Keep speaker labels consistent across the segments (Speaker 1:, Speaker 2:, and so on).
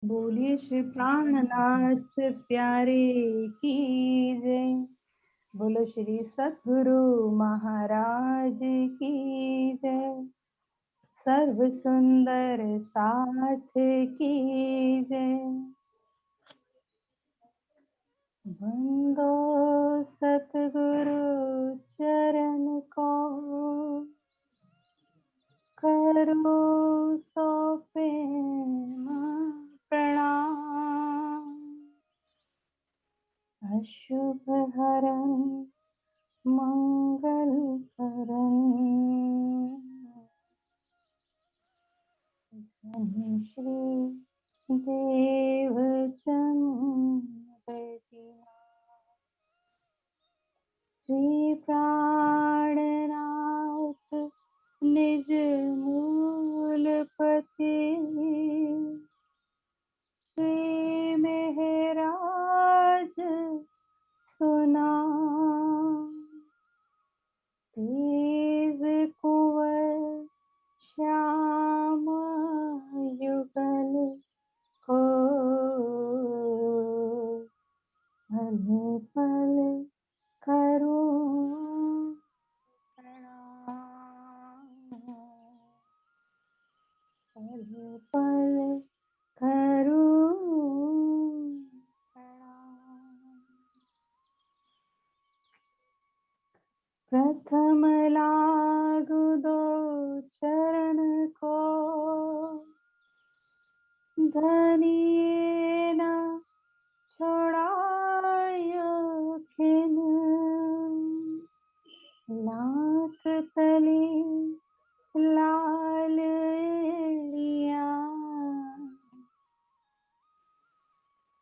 Speaker 1: बोलिए श्री प्राणनाथ प्यारे की जय। बोलो श्री सद्गुरु महाराज की जय। सर्व सुंदर साथ की जय। बंदो सतगुरु चरण को, करो सौंपे प्रणाम। अशुभ हरं मंगल करं, श्री देवचंद्र श्री प्राणनाथ निज मूलपति, श्री मेहराज सुना तेज कुंवर श्याम युगल को, पल पल करूं प्रणाम। पल पल करूं प्रणाम। प्रथम लागू दो चरण को, धनिये न छोड़ायो खिन, लाख तले लाल लिया,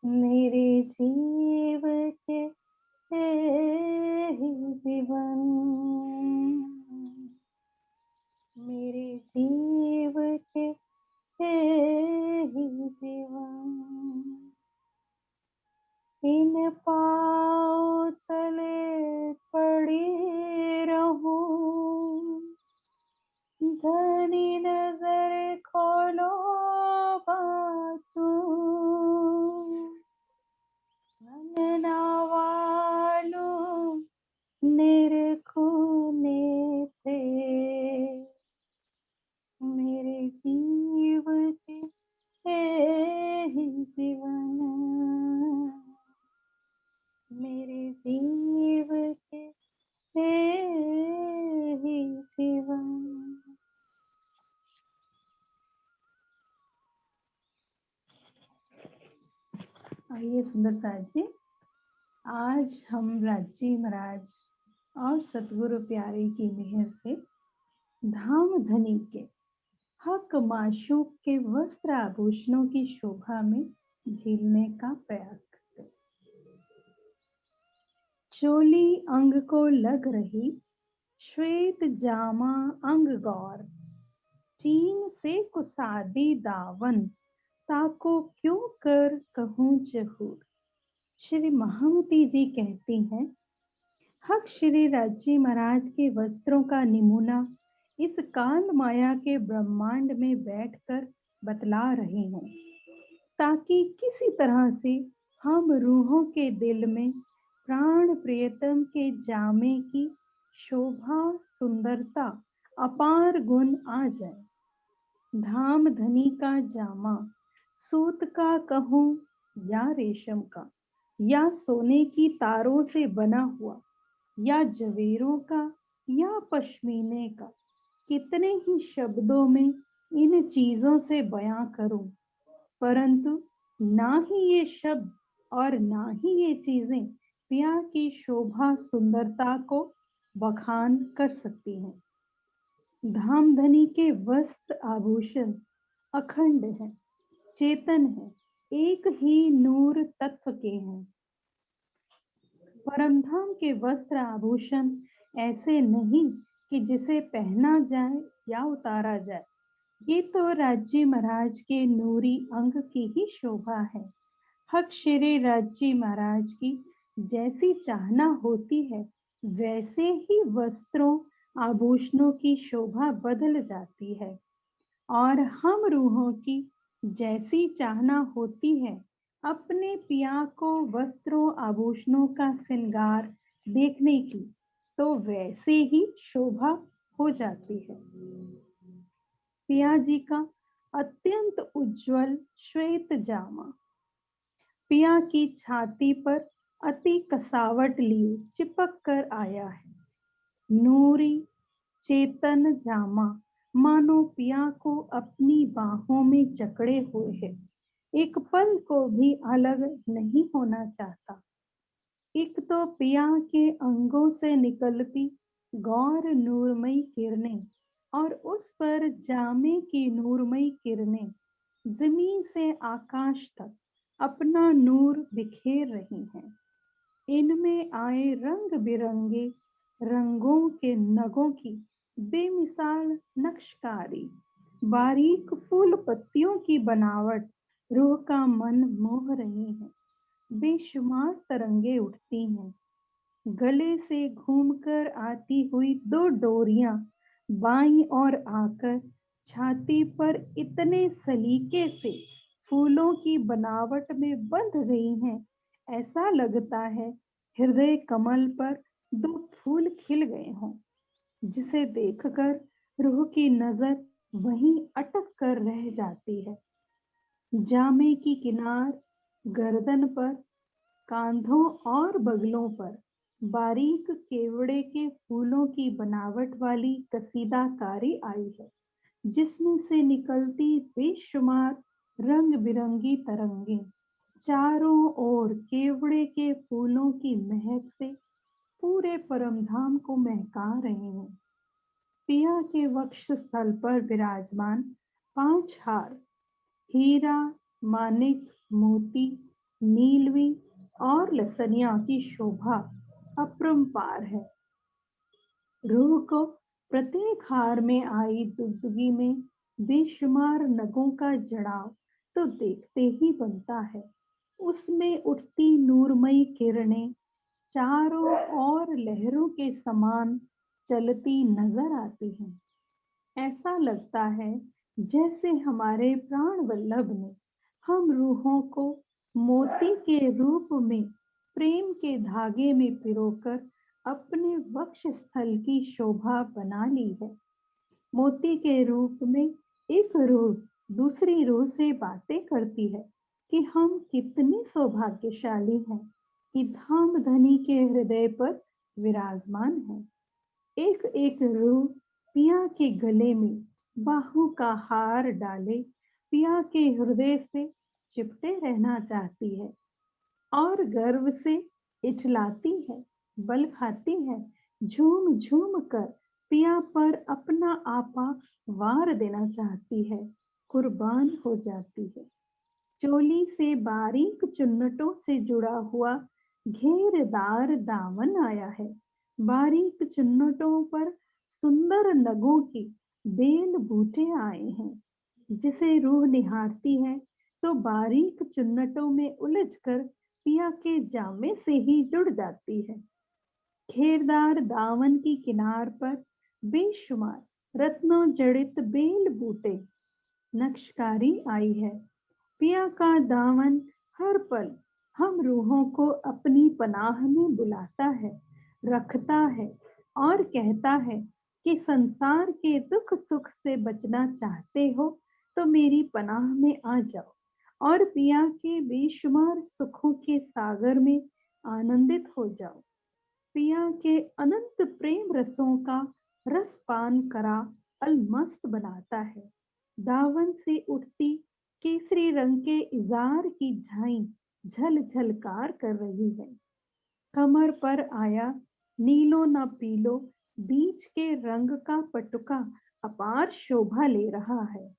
Speaker 1: मेरे जीव के ही जीवन, मेरे जीव के ही जीवन। इन पाँव तले पड़ी रहूं, धनी नजर खोलो बातों, मनना वालों निरखूने थे, मेरे जीव के ही जीवन, मेरे जीव के ही जीवन। आइए सुंदर साथ जी, आज हम राजी महाराज और सतगुरु प्यारे की मेहर से धाम धनी के हक माशूक के वस्त्र आभूषणों की शोभा में झीलने का प्रयास करते हैं। चोली अंग को लग रही, श्वेत जामा अंग गौर, चीन से कुसादी दावन, ताको क्यों कर कहूं जहूर। श्री महामती जी कहती हैं, हक श्री राजी महाराज के वस्त्रों का नमूना इस काल माया के ब्रह्मांड में बैठकर बतला रहे हूं, ताकि किसी तरह से हम रूहों के दिल में प्राण प्रियतम के जामे की शोभा सुंदरता अपार गुण आ जाए। धाम धनी का जामा सूत का कहूं या रेशम का, या सोने की तारों से बना हुआ, या जवेरों का, या पश्मीने का, कितने ही शब्दों में इन चीजों से बयां करूं, परंतु ना ही ये शब्द और ना ही ये चीजें पिया की शोभा सुंदरता को बखान कर सकती हैं। धामधनी के वस्त्र आभूषण अखंड हैं, चेतन हैं, एक ही नूर तत्व के हैं। परमधाम के वस्त्र आभूषण ऐसे नहीं कि जिसे पहना जाए या उतारा जाए, ये तो राज्य महाराज के नूरी अंग की ही शोभा है। हक श्री राज्य महाराज की जैसी चाहना होती है, वैसे ही वस्त्रों आभूषणों की शोभा बदल जाती है, और हम रूहों की जैसी चाहना होती है अपने पिया को वस्त्रों आभूषणों का श्रृंगार देखने की, तो वैसे ही शोभा हो जाती है। पिया जी का अत्यंत उज्जवल श्वेत जामा पिया की छाती पर अति कसावट लिए चिपक कर आया है। नूरी चेतन जामा मानो पिया को अपनी बाहों में जकड़े हुए है, एक पल को भी अलग नहीं होना चाहता। एक तो पिया के अंगों से निकलती गौर नूरमयी किरणें और उस पर जामे की नूरमयी किरणें जमीन से आकाश तक अपना नूर बिखेर रही हैं। इनमें आए रंग बिरंगे रंगों के नगों की बेमिसाल नक्शकारी, बारीक फूल पत्तियों की बनावट रूह का मन मोह रही है। बेशुमार तरंगे उठती हैं, गले से घूमकर आती हुई दो डोरियां बाईं ओर आकर छाती पर इतने सलीके से फूलों की बनावट में बंध गई हैं, ऐसा लगता है हृदय कमल पर दो फूल खिल गए हों, जिसे देखकर रूह की नजर वहीं अटक कर रह जाती है। जामे की किनार गर्दन पर, कांधों और बगलों पर बारीक केवड़े के फूलों की बनावट वाली कसीदाकारी आई है, जिसमें से निकलती बेशुमार रंग बिरंगी तरंगे चारों ओर केवड़े के फूलों की महक से पूरे परमधाम को महका रहे हैं। पिया के वक्ष स्थल पर विराजमान 5 हार हीरा, मानिक, मोती, नीलवी और लसनिया की शोभा अपरंपार है। रूह को प्रत्येक हार में आई दुगदुगी में बेशुमार नगों का जड़ाव तो देखते ही बनता है। उसमें उठती नूरमयी किरणें चारों ओर लहरों के समान चलती नजर आती हैं। ऐसा लगता है जैसे हमारे प्राण वल्लभ ने हम रूहों को मोती के रूप में प्रेम के धागे में पिरोकर अपने वक्ष स्थल की शोभा बना ली है। मोती के रूप में एक रूह दूसरी रूह से बातें करती है कि हम कितने सौभाग्यशाली हैं कि धाम धनी के हृदय पर विराजमान है। एक एक रूह पिया के गले में बाहों का हार डाले पिया के हृदय से चिपटे रहना चाहती है और गर्व से इचलाती है, बल खाती है, झूम झूम कर पिया पर अपना आपा वार देना चाहती है, कुर्बान हो जाती है। चोली से बारीक चुन्नटों से जुड़ा हुआ घेरदार दामन आया है। बारीक चुन्नटों पर सुंदर नगों की बेल बूटे आए हैं, जिसे रूह निहारती है तो बारीक चुन्नटों में उलझकर पिया के जामे से ही जुड़ जाती है। घेरदार दामन की किनार पर बेशुमार रत्नों जड़ित बेल बूटे नक्शकारी आई है। पिया का दामन हर पल हम रूहों को अपनी पनाह में बुलाता है, रखता है और कहता है कि संसार के दुख सुख से बचना चाहते हो तो मेरी पनाह में आ जाओ और पिया के बेशुमार सुखों के सागर में आनंदित हो जाओ। पिया के अनंत प्रेम रसों का रस पान करा अलमस्त बनाता है। दावन से उठती केसरी रंग के इजार की झाई झल झलकार कर रही है। कमर पर आया नीलो न पीलो बीच के रंग का पटुका अपार शोभा ले रहा है,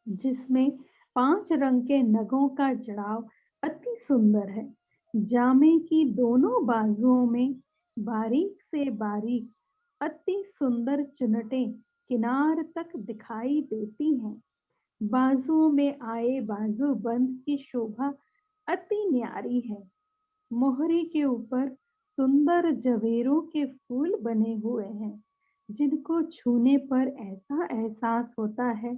Speaker 1: जिसमें 5 रंग के नगों का जड़ाव अति सुंदर है। जामे की दोनों बाजुओं में बारीक से बारीक अति सुंदर चुनटें किनार तक दिखाई देती हैं। बाजुओं में आए बाजूबंद की शोभा अति न्यारी है। मोहरी के ऊपर सुंदर जवेरों के फूल बने हुए हैं, जिनको छूने पर ऐसा एहसास होता है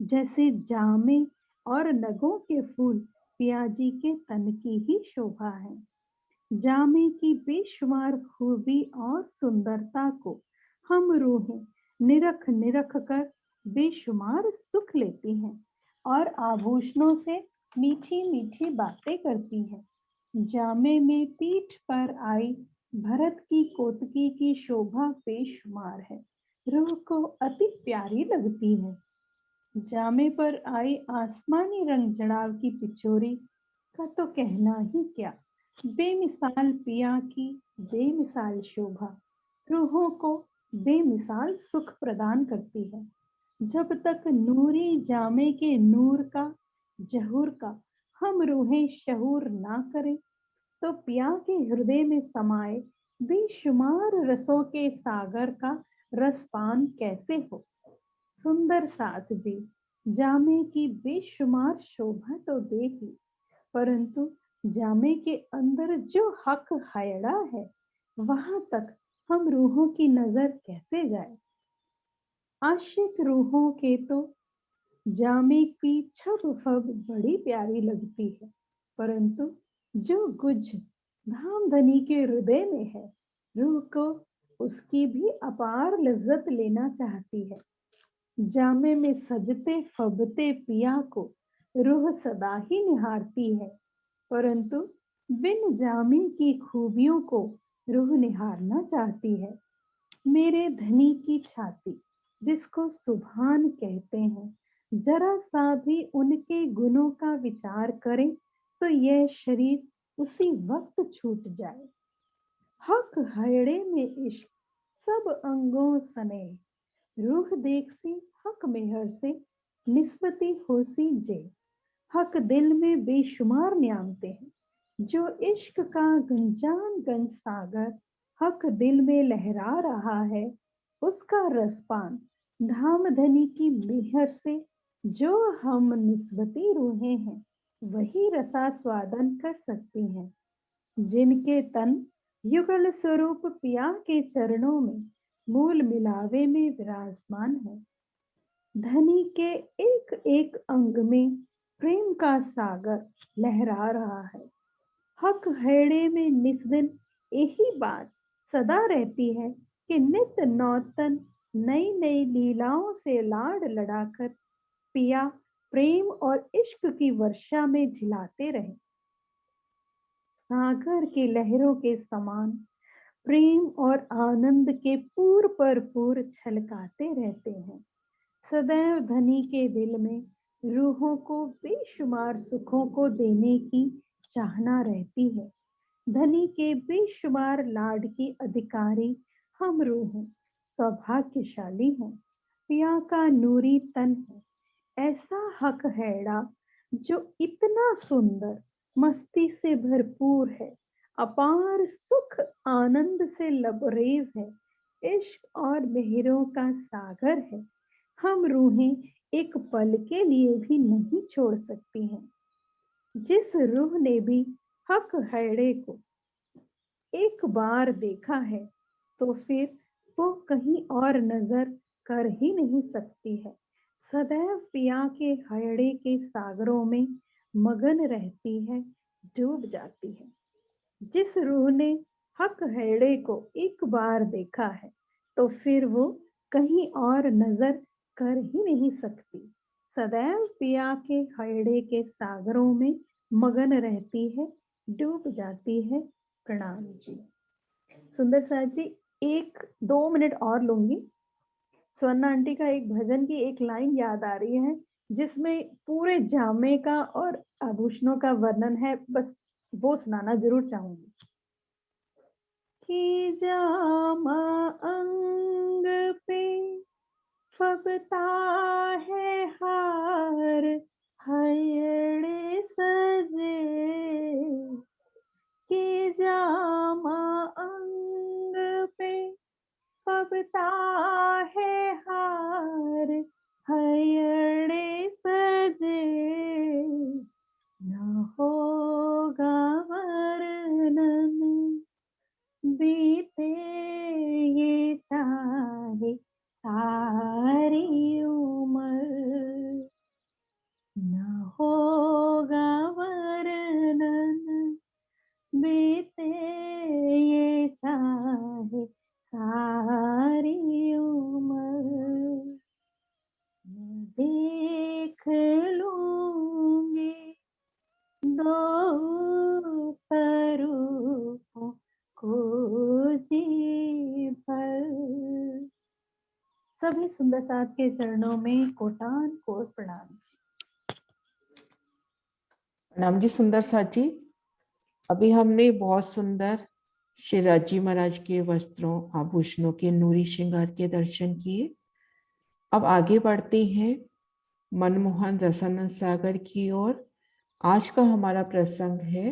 Speaker 1: जैसे जामे और नगों के फूल पियाजी के तन की ही शोभा है। जामे की बेशुमार खूबी और सुंदरता को हम रूहें निरख निरख कर बेशुमार सुख लेती हैं और आभूषणों से मीठी मीठी बातें करती हैं। जामे में पीठ पर आई भरत की कोतकी की शोभा बेशुमार है, रूह को अति प्यारी लगती है। जामे पर आई आसमानी रंग जड़ाव की पिचोरी का तो कहना ही क्या। बेमिसाल पिया की बेमिसाल शोभा रूहों को बेमिसाल सुख प्रदान करती है। जब तक नूरी जामे के नूर का जहूर का हम रूहें शहूर ना करें तो पिया के हृदय में समाये बेशुमार रसों के सागर का रसपान कैसे हो। सुंदर साथ जी, जामे की बेशुमार शोभा तो देखी, परंतु जामे के अंदर जो हक हयड़ा है वहां तक हम रूहों की नजर कैसे जाए। आशिक रूहों के तो जामे की छब फब बड़ी प्यारी लगती है, परंतु जो गुज धामधनी के हृदय में है रूह को उसकी भी अपार लज्जत लेना चाहती है। जामे में सजते फबते पिया को रूह सदा ही निहारती है, परंतु बिन जामे की खूबियों को रूह निहारना चाहती है। मेरे धनी की छाती जिसको सुभान कहते हैं, जरा सा भी उनके गुणों का विचार करें तो यह शरीर उसी वक्त छूट जाए। हक हयड़े में इश्क सब अंगों सने, रूह देखसी हक मेहर से निस्बती होसी जे। हक दिल में बेशुमार न्यामते हैं जो इश्क का गंजान गंज सागर हक दिल में लहरा रहा है उसका रसपान धामधनी की मेहर से जो हम निस्बती रूहें हैं वही रसा स्वादन कर सकती हैं। जिनके तन युगल स्वरूप पिया के चरणों में मूल मिलावे में विराजमान है। धनी के एक एक अंग में प्रेम का सागर लहरा रहा है। हक हैड़े में निस्दिन यही बात सदा रहती है कि नित नौतन नई नई लीलाओं से लाड लड़ाकर पिया प्रेम और इश्क की वर्षा में झिलाते रहे। सागर के लहरों के समान प्रेम और आनंद के पूर पर पूर छलकाते रहते हैं। सदैव धनी के दिल में रूहों को बेशुमार सुखों को देने की चाहना रहती है। धनी के बेशुमार लाड की अधिकारी हम रूह हैं, सौभाग्यशाली हैं। पिया का नूरी तन है ऐसा हक हैड़ा जो इतना सुंदर मस्ती से भरपूर है, अपार सुख आनंद से लबरेज है, इश्क और मेहरों का सागर है। हम रूहें एक पल के लिए भी नहीं छोड़ सकती हैं। जिस रूह ने भी हक हैड़े को एक बार देखा है तो फिर वो कहीं और नजर कर ही नहीं सकती है। सदैव पिया के हयड़े के सागरों में मगन रहती है, डूब जाती है। जिस रूह ने हक हैड़े को एक बार देखा है तो फिर वो कहीं और नजर कर ही नहीं सकती। सदैव पिया के हयड़े के सागरों में मगन रहती है, डूब जाती है। प्रणाम जी। सुंदर साथ जी, 1-2 मिनट और लूंगी। स्वर्णा आंटी का एक भजन की एक लाइन याद आ रही है जिसमें पूरे जामे का और आभूषणों का वर्णन है, बस वो सुनाना जरूर चाहूंगी। कि जामा अंग पे फबता है हार हयड़े सजे, कि जामा अंग पे फबता है हार हयड़े सजे, न होगा वर्णन बीते ये चाहे सारी उम्र। दो स्वरूपों को जी भर। सभी सुंदर साथ के चरणों में कोटान कोट प्रणाम।
Speaker 2: प्रणाम जी सुंदर साथ जी। अभी हमने बहुत सुंदर श्री राजी महाराज के वस्त्रों आभूषणों के नूरी श्रृंगार के दर्शन किए। अब आगे बढ़ते हैं मनमोहन रसानंद सागर की ओर। आज का हमारा प्रसंग है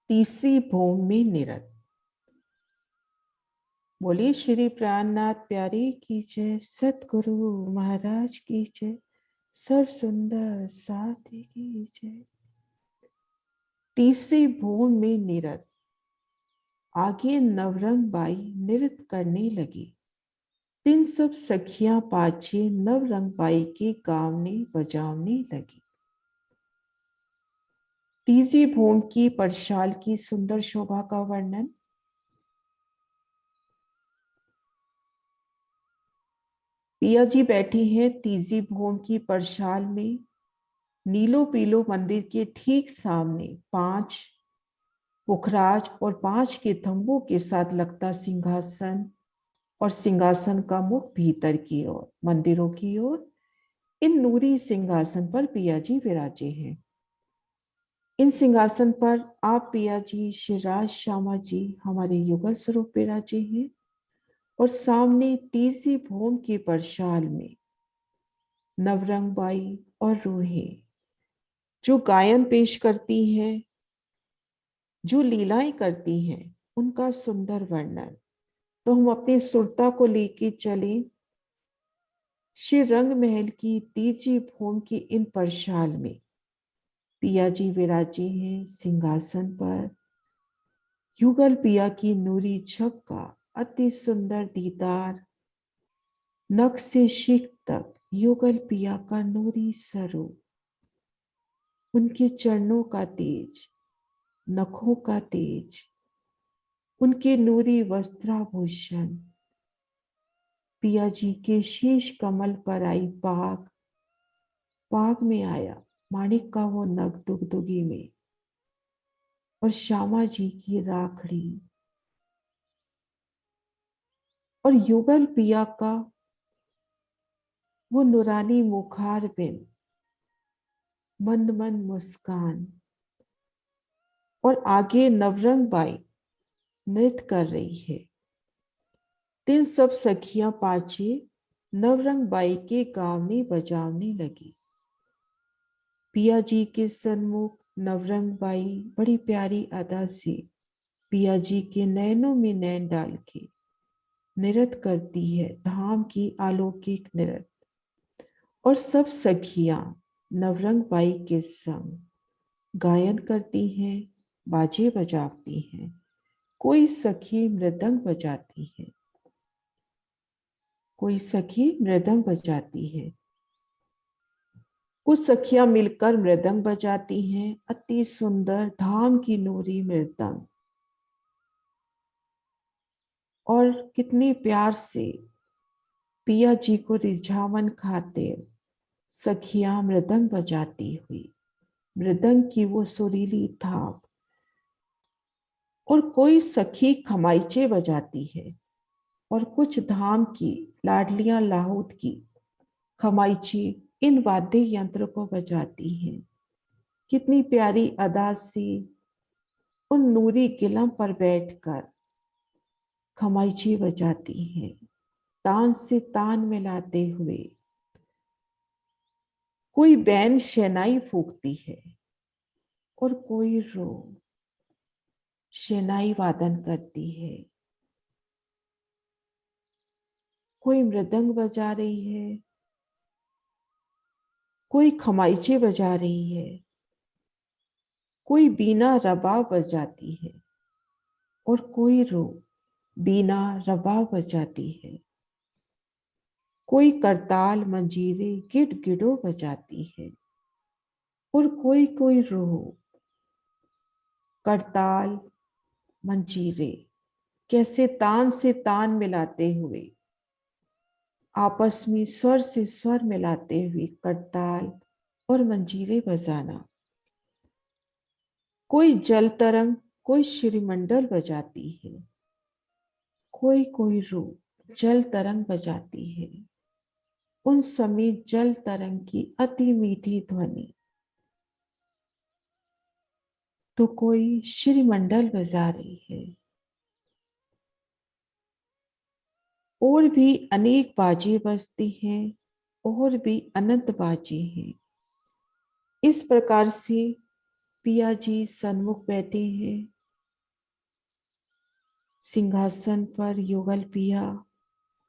Speaker 2: तीसरी भूमि में निरत। बोलिए श्री प्राणनाथ प्यारे की जय, सतगुरु महाराज की जय, सर्व सुंदर साथी की जय। तीसरी भूमि में निरत। आगे नवरंग बाई नृत्य करने लगी। तीन सब सखियां पाछे नवरंग बाई के गावने बजावने लगी। तीसरी भूमि की परशाल की सुंदर शोभा का वर्णन। पिया जी बैठी हैं तीसरी भूमि की परशाल में। नीलो पीलो मंदिर के ठीक सामने 5 पुखराज और 5 के तंबू के साथ लगता सिंहासन और सिंहासन का मुख भीतर की ओर मंदिरों की ओर। इन नूरी सिंहासन पर पिया जी विराजे हैं। इन सिंहासन पर आप पिया जी श्री राज श्यामा जी हमारे युगल स्वरूप विराजे हैं। और सामने तीसरी भूमि की परशाल में नवरंग बाई और रूहे जो गायन पेश करती हैं, जो लीलाएं करती हैं, उनका सुंदर वर्णन। तो हम अपनी सुरता को लेके चले श्री रंग महल की तीसरी भूमि की इन परशाल में। पिया जी विराजे हैं सिंहासन पर। युगल पिया की नूरी छब का अति सुंदर दीदार। नख से शिख तक युगल पिया का नूरी स्वरूप। उनके चरणों का तेज, नखों का तेज, उनके नूरी वस्त्राभूषण। पिया जी के शीश कमल पर आई पाग, पाग में आया माणिक का वो नग दुगदुगी में। और श्यामा जी की राखड़ी और युगल पिया का वो नुरानी मुखार बिन, मंद मंद मुस्कान। और आगे नवरंग बाई नृत्य कर रही है। तीन सब सखियां पाछे नवरंग बाई के गावने बजावने लगी। पिया जी के सन्मुख नवरंग बाई बड़ी प्यारी अदा से पिया जी के नैनों में नैन डाल के नृत्य करती है, धाम की अलौकिक नृत्य। और सब सखियां नवरंग बाई के संग गायन करती हैं, बाजे बजाती हैं। कोई सखी मृदंग बजाती है, कोई सखी मृदंग बजाती है। कुछ सखियां मिलकर मृदंग बजाती हैं, अति सुंदर धाम की नूरी मृदंग। और कितनी प्यार से पिया जी को रिझावन खातिर सखियां मृदंग बजाती हुई, मृदंग की वो सुरीली थाप। और कोई सखी खमाइचे बजाती है और कुछ धाम की लाडलियां लाहौद की खमाइची इन वाद्य यंत्र को बजाती हैं। कितनी प्यारी अदा से उन नूरी किलम पर बैठकर खमाइची बजाती हैं, तान से तान मिलाते हुए। कोई बैन शहनाई फूंकती है और कोई रो शहनाई वादन करती है। कोई मृदंग बजा रही है, कोई खमाइचे बजा रही है, कोई बीना रबाब बजाती है और कोई रो बीना रबाब बजाती है। कोई करताल मंजीरे गिड़ गिड़ो बजाती है और कोई कोई रो करताल मंजीरे कैसे तान से तान मिलाते हुए, आपस में स्वर से स्वर मिलाते हुए करताल और मंजीरे बजाना। कोई जल तरंग, कोई श्रीमंडल बजाती है, कोई कोई रूप जल तरंग बजाती है। उन समय जल तरंग की अति मीठी ध्वनि तो कोई श्रीमंडल बजा रही है। और भी अनेक बाजे बजती हैं, और भी अनंत बाजे हैं। इस प्रकार से पिया जी सन्मुख बैठे हैं, सिंहासन पर युगल पिया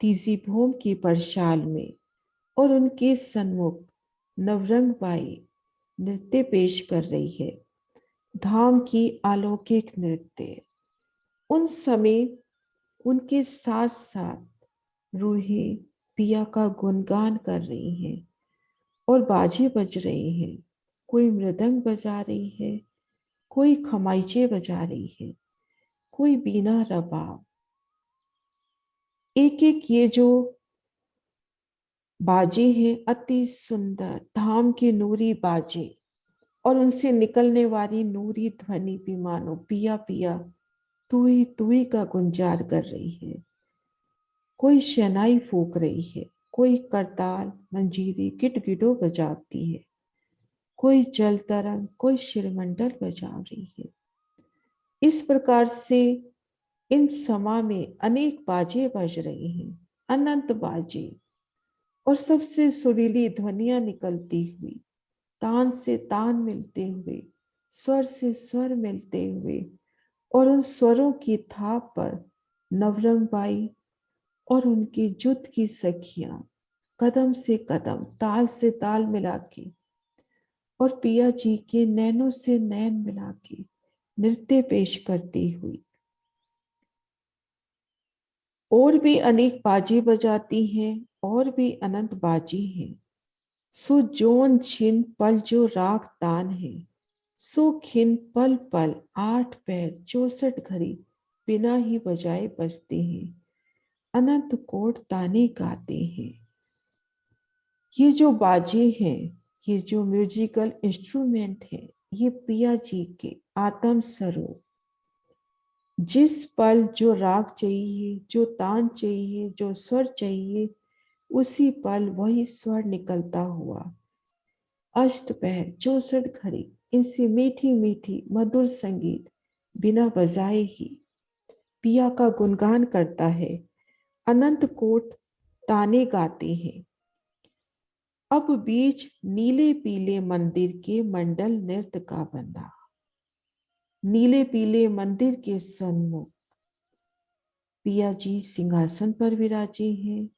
Speaker 2: तीजी भूम की परशाल में, और उनके सन्मुख नवरंग बाई नृत्य पेश कर रही है, धाम की अलौकिक नृत्य। उन समय उनके साथ साथ रूहें पिया का गुणगान कर रही हैं और बाजे बज रहे हैं। कोई मृदंग बजा रही है, कोई खमाइचे बजा रही है, कोई बीना रबाब। एक एक ये जो बाजे हैं अति सुंदर धाम के नूरी बाजे, और उनसे निकलने वाली नूरी ध्वनि भी मानो पिया पिया तू ही का गुंजार कर रही है। कोई शहनाई फूंक रही है, कोई करताल मंजीरी गिटगिटो बजाती है, कोई जल तरंग, कोई शिरमंडल बजा रही है। इस प्रकार से इन समा में अनेक बाजे बज रही हैं, अनंत बाजे, और सबसे सुरीली ध्वनियां निकलती हुई, तान से तान मिलते हुए, स्वर से स्वर मिलते हुए, और उन स्वरों की थाप पर नवरंग बाई और उनकी जुट की सखियां कदम से कदम, ताल से ताल मिला के, और पिया जी के नैनों से नैन मिला के नृत्य पेश करती हुई। और भी अनेक बाजी बजाती हैं, और भी अनंत बाजी हैं। सो जोन छिन पल जो राग तान है, सो खिन पल पल 8 पैर 64 घड़ी बिना ही बजाए बजते हैं, अनंत कोट ताने गाते हैं। ये जो बाजे हैं, ये जो म्यूजिकल इंस्ट्रूमेंट है, ये पिया जी के आत्म स्वरूप, जिस पल जो राग चाहिए, जो तान चाहिए, जो स्वर चाहिए, उसी पल वही स्वर निकलता हुआ 8 पैर 64 घड़ी इनसे मीठी मीठी मधुर संगीत बिना बजाए ही पिया का गुणगान करता है, अनंत कोट ताने गाते हैं। अब बीच नीले पीले मंदिर के मंडल नृत्य का बंधा, नीले पीले मंदिर के सन्मुख पिया जी सिंहासन पर विराजे हैं,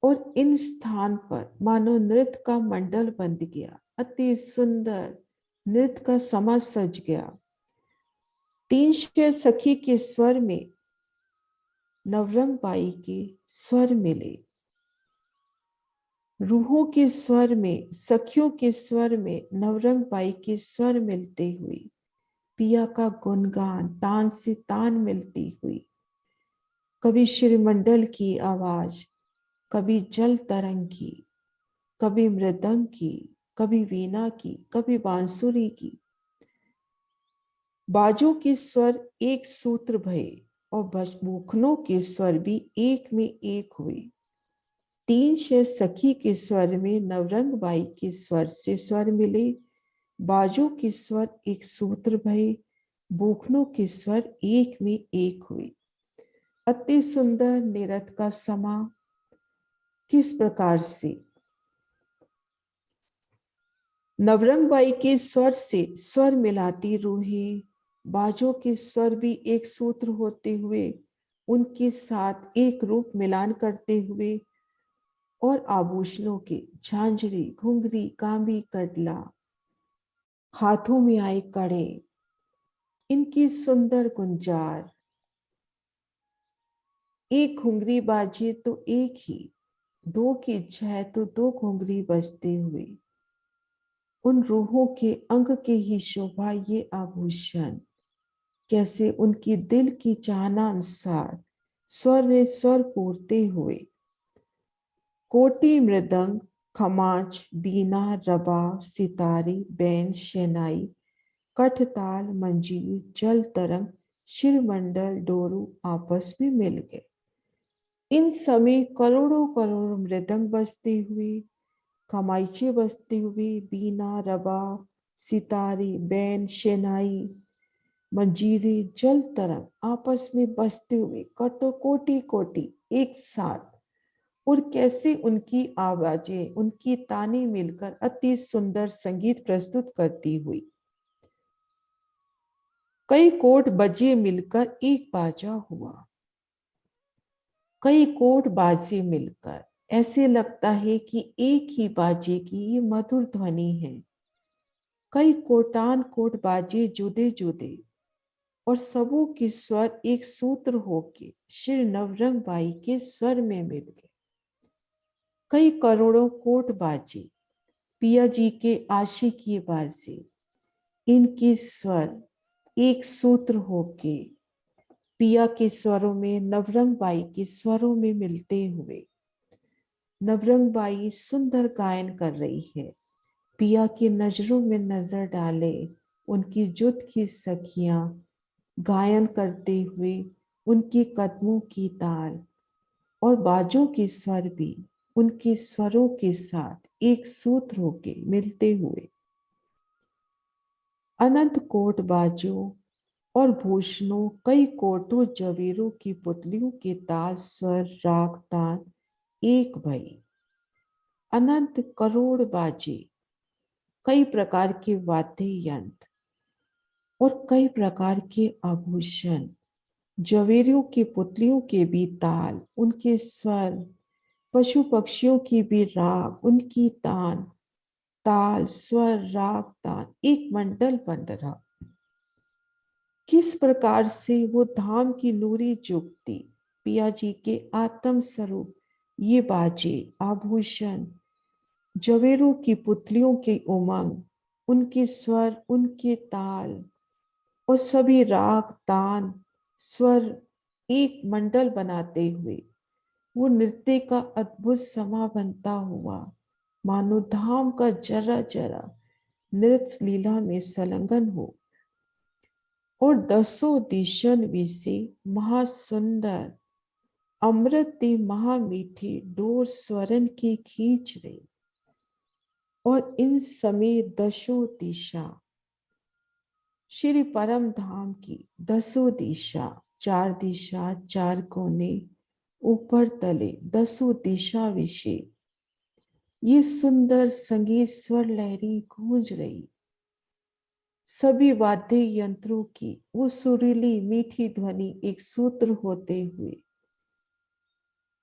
Speaker 2: और इन स्थान पर मानो नृत्य का मंडल बंध गया, अति सुंदर नृत्य का समा सज गया। 3 सखी के स्वर में नवरंग बाई के स्वर मिले, रूहों के स्वर में, सखियों के स्वर में नवरंग बाई के स्वर मिलते हुए पिया का गुणगान तान से तान मिलती हुई, कभी श्रीमंडल की आवाज, कभी जल तरंग की, कभी मृदंग की, कभी वीणा की, कभी बांसुरी की। बाजों के स्वर एक सूत्र भये और बूखनों के स्वर भी एक में एक हुए। 3 सखी के स्वर में नवरंग बाई के स्वर से स्वर मिले, बाजों के स्वर एक सूत्र भये, बूखनों के स्वर एक में एक हुए। अति सुंदर नृत्य का समा किस प्रकार से नवरंग बाई के स्वर से स्वर मिलाती रूहें, बाजों के स्वर भी एक सूत्र होते हुए उनके साथ एक रूप मिलान करते हुए, और आभूषणों के झांझरी घुंघरी कांबी कड़ला, हाथों में आए कड़े, इनकी सुंदर गुंजार, एक घुंघरी बाजे तो एक ही, दो की इच्छा है तो 2 घुंघरी बजते हुए उन रूहों के अंग के ही शोभा ये आभूषण, कैसे उनकी दिल की चाहना अनुसार स्वर में स्वर पूरते हुए कोटि मृदंग खमाज, बीना, रबाब, सितारी, बैन, शहनाई, कठताल, मंजीर, जल तरंग, शिरमंडल, डोरू आपस में मिल गए। इन समय करोड़ों करोड़ मृदंग बजते हुए, कमाइचे बजते हुए, बीना, रबाब, सितारे, बैन, शहनाई, मंजीरे, जल तरंग आपस में बजते हुए कटो कोटि कोटि एक साथ, और कैसे उनकी आवाजें, उनकी ताने मिलकर अति सुंदर संगीत प्रस्तुत करती हुई कई कोट बजे मिलकर एक बाजा हुआ। कई कोट बाजे मिलकर ऐसे लगता है कि एक ही बाजे की ये मधुर ध्वनि है। कई कोटान कोट बाजे जुदे जुदे, और सबों की स्वर एक सूत्र होके श्री नवरंग बाई के स्वर में मिल गए। कई करोड़ों कोट बाजे पिया जी के आशिकी बाजे, इनके स्वर एक सूत्र होके पिया के स्वरों में, नवरंग बाई के स्वरों में मिलते हुए नवरंग बाई सुंदर गायन कर रही है। पिया की नजरों में नजर डाले उनकी जुट की सखियां गायन करते हुए उनके कदमों की ताल और बाजों के स्वर भी उनके स्वरों के साथ एक सूत्र होके मिलते हुए अनंत कोट बाजों और भूषणों, कई कोटों जवेरों की पुतलियों के ताल, स्वर, राग, तान एक भई। अनंत करोड़ बाजे, कई प्रकार के वाद्य यंत्र और कई प्रकार के आभूषण, जवेरियों की पुतलियों के भी ताल, उनके स्वर, पशु पक्षियों की भी राग, उनकी तान, ताल, स्वर, राग, तान एक मंडल बन रहा। किस प्रकार से वो धाम की नूरी जुगती पिया जी के आत्म स्वरूप ये बाजे, आभूषण, जवेरों की पुतलियों के उमंग, उनके स्वर, उनके ताल और सभी राग, तान, स्वर एक मंडल बनाते हुए वो नृत्य का अद्भुत समा बनता हुआ मानो धाम का जरा जरा नृत्य लीला में संलग्न हो, और दसों दिशन विसे महासुंदर अमृत महामीठी डोर स्वरन की खींच रही। और इन समय दसों दिशा, श्री परम धाम की दसों दिशा, चार दिशा, चार कोने, ऊपर तले दसों दिशा विषय ये सुंदर संगीत स्वर लहरी गूंज रही। सभी वाद्य यंत्रों की वो सुरीली मीठी ध्वनि एक सूत्र होते हुए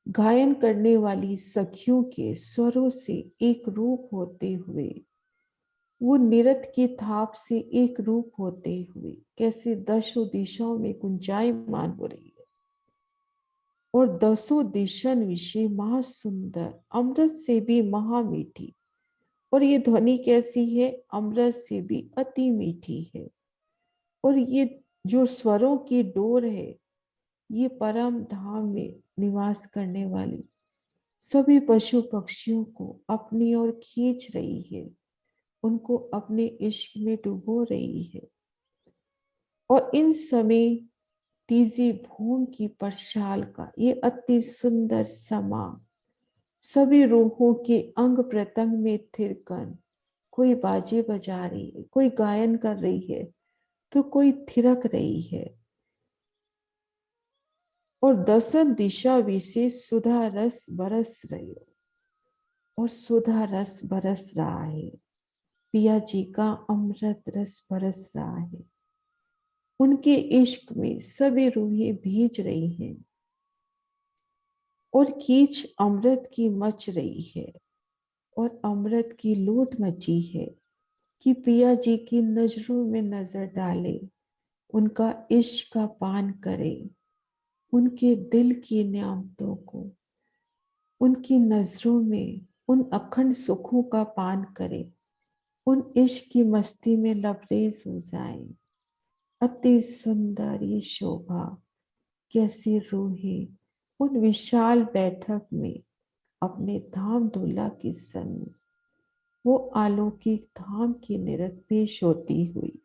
Speaker 2: गायन करने वाली सखियों के स्वरों से एक रूप होते हुए, वो निरत की थाप से एक रूप होते हुए कैसे दसों दिशाओं में गुंजायमान हो रही है। और दसों दिशन विषय महासुंदर अमृत से भी महामीठी, और ये ध्वनि कैसी है, अमृत से भी अति मीठी है। और ये जो स्वरों की डोर है, ये परम धाम में निवास करने वाली सभी पशु पक्षियों को अपनी ओर खींच रही है, उनको अपने इश्क में डुबो रही है। और इन समय तीजी भूम की परछाल का ये अति सुंदर समा सभी रूहों के अंग प्रत्यंग में थिरकन, कोई बाजे बजा रही है, कोई गायन कर रही है, तो कोई थिरक रही है। और दसन दिशा विशेष सुधा रस बरस रही हो, और सुधा रस बरस रहा है, पिया जी का अमृत रस बरस रहा है। उनके इश्क में सभी रूहें भीज रही हैं, और खींच अमृत की मच रही है, और अमृत की लूट मची है कि पिया जी की नजरों में नजर डाले, उनका इश्क का पान करे, उनके दिल की नियामतों को उनकी नजरों में उन अखंड सुखों का पान करे, उन इश्क की मस्ती में लबरेज हो जाए। अति सुंदर ये शोभा, कैसी रूहें उन विशाल बैठक में अपने धाम धुला के सन्मुख वो अलौकिक धाम की निरत पेश होती हुई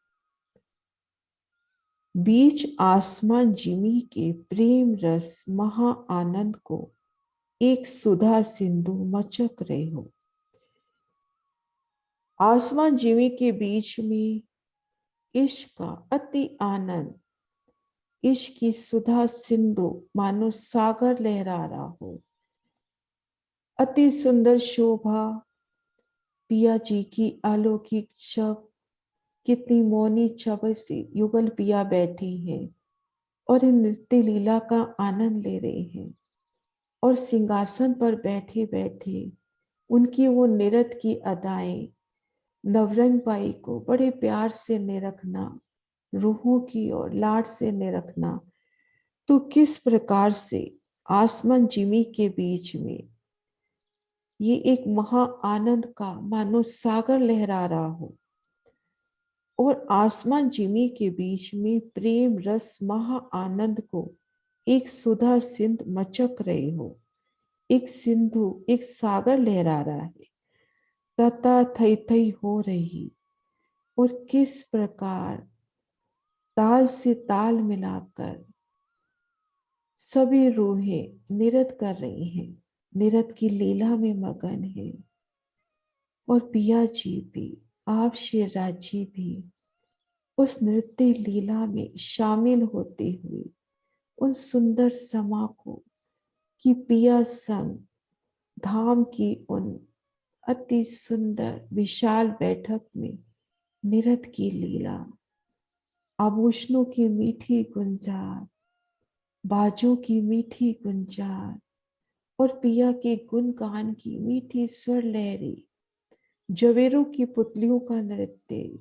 Speaker 2: बीच आसमान जिमी के प्रेम रस महा आनंद को एक सुधा सिंधु मचक रहे हो। आसमान जिमी के बीच में इश्क का अति आनंद, इश्क की सुधा सिंधु मानो सागर लहरा रहा हो। अति सुंदर शोभा पिया जी की अलौकिक शब, कितनी मौनी छवि से युगल पिया बैठे हैं और इन नृत्य लीला का आनंद ले रहे हैं। और सिंहासन पर बैठे बैठे उनकी वो निरत की अदाएं नवरंग बाई को बड़े प्यार से निरखना, रूहों की और लाड से निरखना, तो किस प्रकार से आसमान जिमी के बीच में ये एक महा आनंद का मानो सागर लहरा रहा हो और आसमान जिमी के बीच में प्रेम रस महा आनंद को एक सुधा सिंध मचक रहे हो। एक सिंधु, एक सागर लहरा रहा है, तथा थई थई हो रही। और किस प्रकार ताल से ताल मिलाकर सभी रूहें निरत कर रही हैं, निरत की लीला में मगन है। और पिया जी भी, आप शेरराज जी भी उस नृत्य लीला में शामिल होते हुए उन सुंदर समा को कि पिया संग धाम की उन अति सुंदर विशाल बैठक में निरत की लीला, आभूषणों की मीठी गुंजार, बाजों की मीठी गुंजार और पिया के गुणगान की मीठी स्वर लहरी, जवेरों की पुतलियों का नृत्य,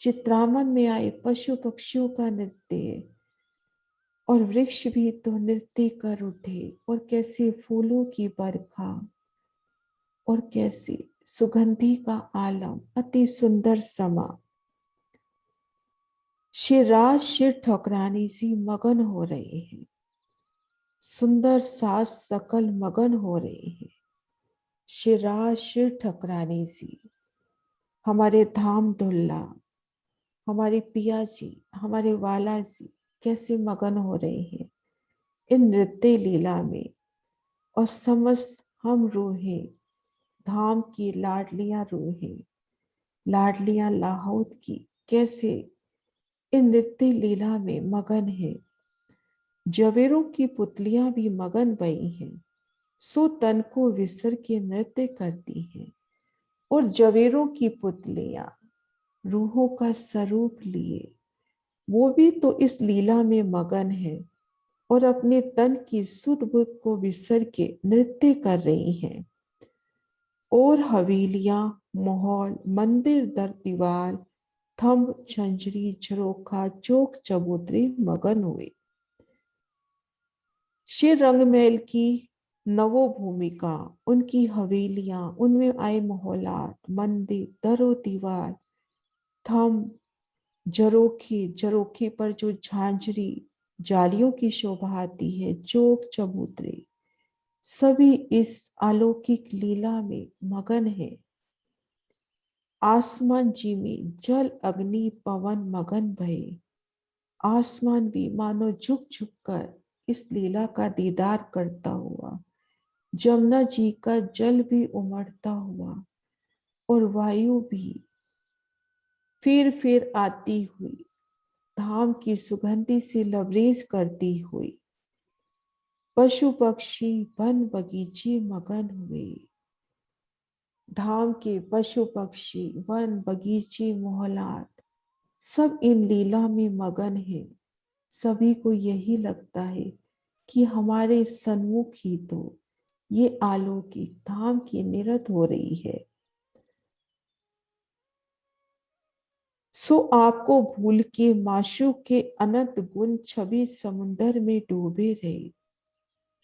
Speaker 2: चित्रामन में आए पशु पक्षियों का नृत्य और वृक्ष भी तो नृत्य कर उठे। और कैसे फूलों की बरखा और कैसे सुगंधी का आलम, अति सुंदर समा। शिवराज शिर ठकुरानी जी मगन हो रहे हैं, सुंदर सास सकल मगन हो रहे हैं। शिवराज शिर ठकुरानी जी, हमारे धाम धुल्ला, हमारे पिया जी, हमारे वाला जी कैसे मगन हो रहे हैं इन नृत्य लीला में। और समस्त हम रूहें, धाम की लाडलियां रूहें, लाडलियां लाहौद की कैसे इन नृत्य लीला में मगन है। जवेरों की पुतलियां भी मगन बई हैं, सो तन को विसर के नृत्य करती हैं। और जवेरों की पुतलियां रूहों का स्वरूप लिए वो भी तो इस लीला में मगन है और अपने तन की सुध बुध को विसर के नृत्य कर रही हैं। और हवेलियां, माहौल, मंदिर दर दीवार, थंब, झंझरी, झरोखा, चौक चबूतरे मगन हुए। श्री रंगमहल की नवो भूमिका, उनकी हवेलियां, उनमें आए मोहल्लात, मंदिर, दरो दीवार, थंब, झरोखे, झरोखे पर जो झांझरी जालियों की शोभा आती है, चौक चबूतरे, सभी इस अलौकिक लीला में मगन है। आसमान जी में जल अग्नि पवन मगन भये, आसमान भी मानो झुक झुक कर इस लीला का दीदार करता हुआ, जमुना जी का जल भी उमड़ता हुआ और वायु भी फिर आती हुई धाम की सुगंधी से लबरेज करती हुई, पशु पक्षी वन बगीचे मगन हुए। धाम के पशु पक्षी वन बगीचे मोहल्लात सब इन लीला में मगन है। सभी को यही लगता है कि हमारे सन्मुख ही तो ये अलौकिक धाम की निरत हो रही है। सो आपको भूल के माशूक के अनंत गुण छवि समुंदर में डूबे रहे।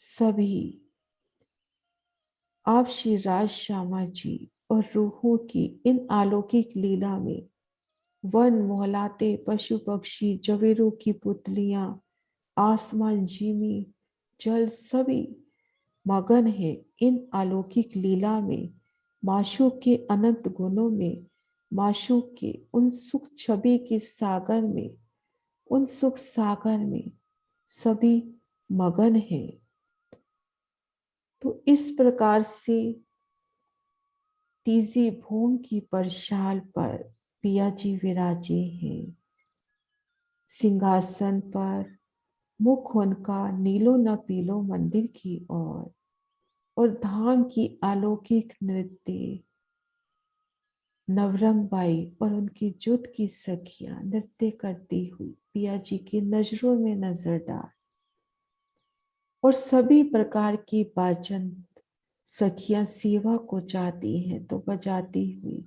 Speaker 2: सभी आप श्री राज श्यामा जी और रूहों की इन अलौकिक लीला में वन मोहलाते, पशु पक्षी, जवेरों की पुतलियां, आसमान, जिमी, जल, सभी मगन है इन अलौकिक लीला में, माशूक के अनंत गुणों में, माशूक के उन सुख छवि के सागर में, उन सुख सागर में सभी मगन हैं। तो इस प्रकार से तीजी भूमि की परशाल पर पिया जी विराजे हैं। सिंहासन पर मुख उनका नीलो न पीलो मंदिर की ओर, और धाम की अलौकिक नृत्य नवरंग बाई और उनकी जुट की सखियां नृत्य करती हुई पिया जी की नजरों में नजर डाल, और सभी प्रकार की बाजन सखियां सेवा को चाहती हैं तो बजाती हुई,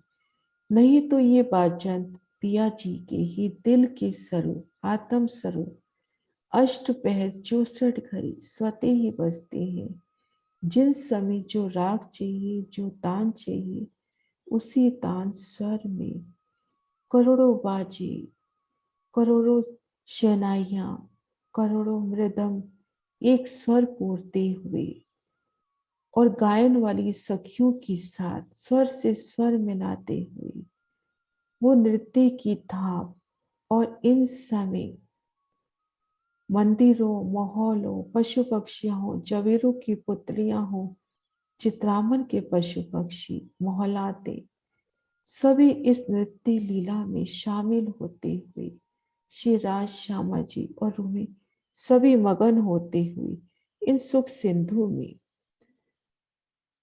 Speaker 2: नहीं तो ये बाजन पिया जी के ही दिल के स्वरूप आत्म स्वरूप अष्ट पहर 64 घड़ी स्वतः ही बजते हैं। जिन समय जो राग चाहिए, जो तान चाहिए, उसी तान स्वर में करोड़ों बाजे, करोड़ों शहनाइयां, करोड़ों मृदंग एक स्वर पूरते हुए और गायन वाली सखियों के साथ स्वर से स्वर मिलाते हुए वो नृत्य की थाप, और इन समय मंदिरों, माहौलों, पशु पक्षियां हो, जवेरों की पुतलियां हो, चित्रामन के पशु पक्षी मोहलाते सभी इस नृत्य लीला में शामिल होते हुए श्री राज श्यामा जी और रूमी सभी मगन होते हुए इन सुख सिंधु में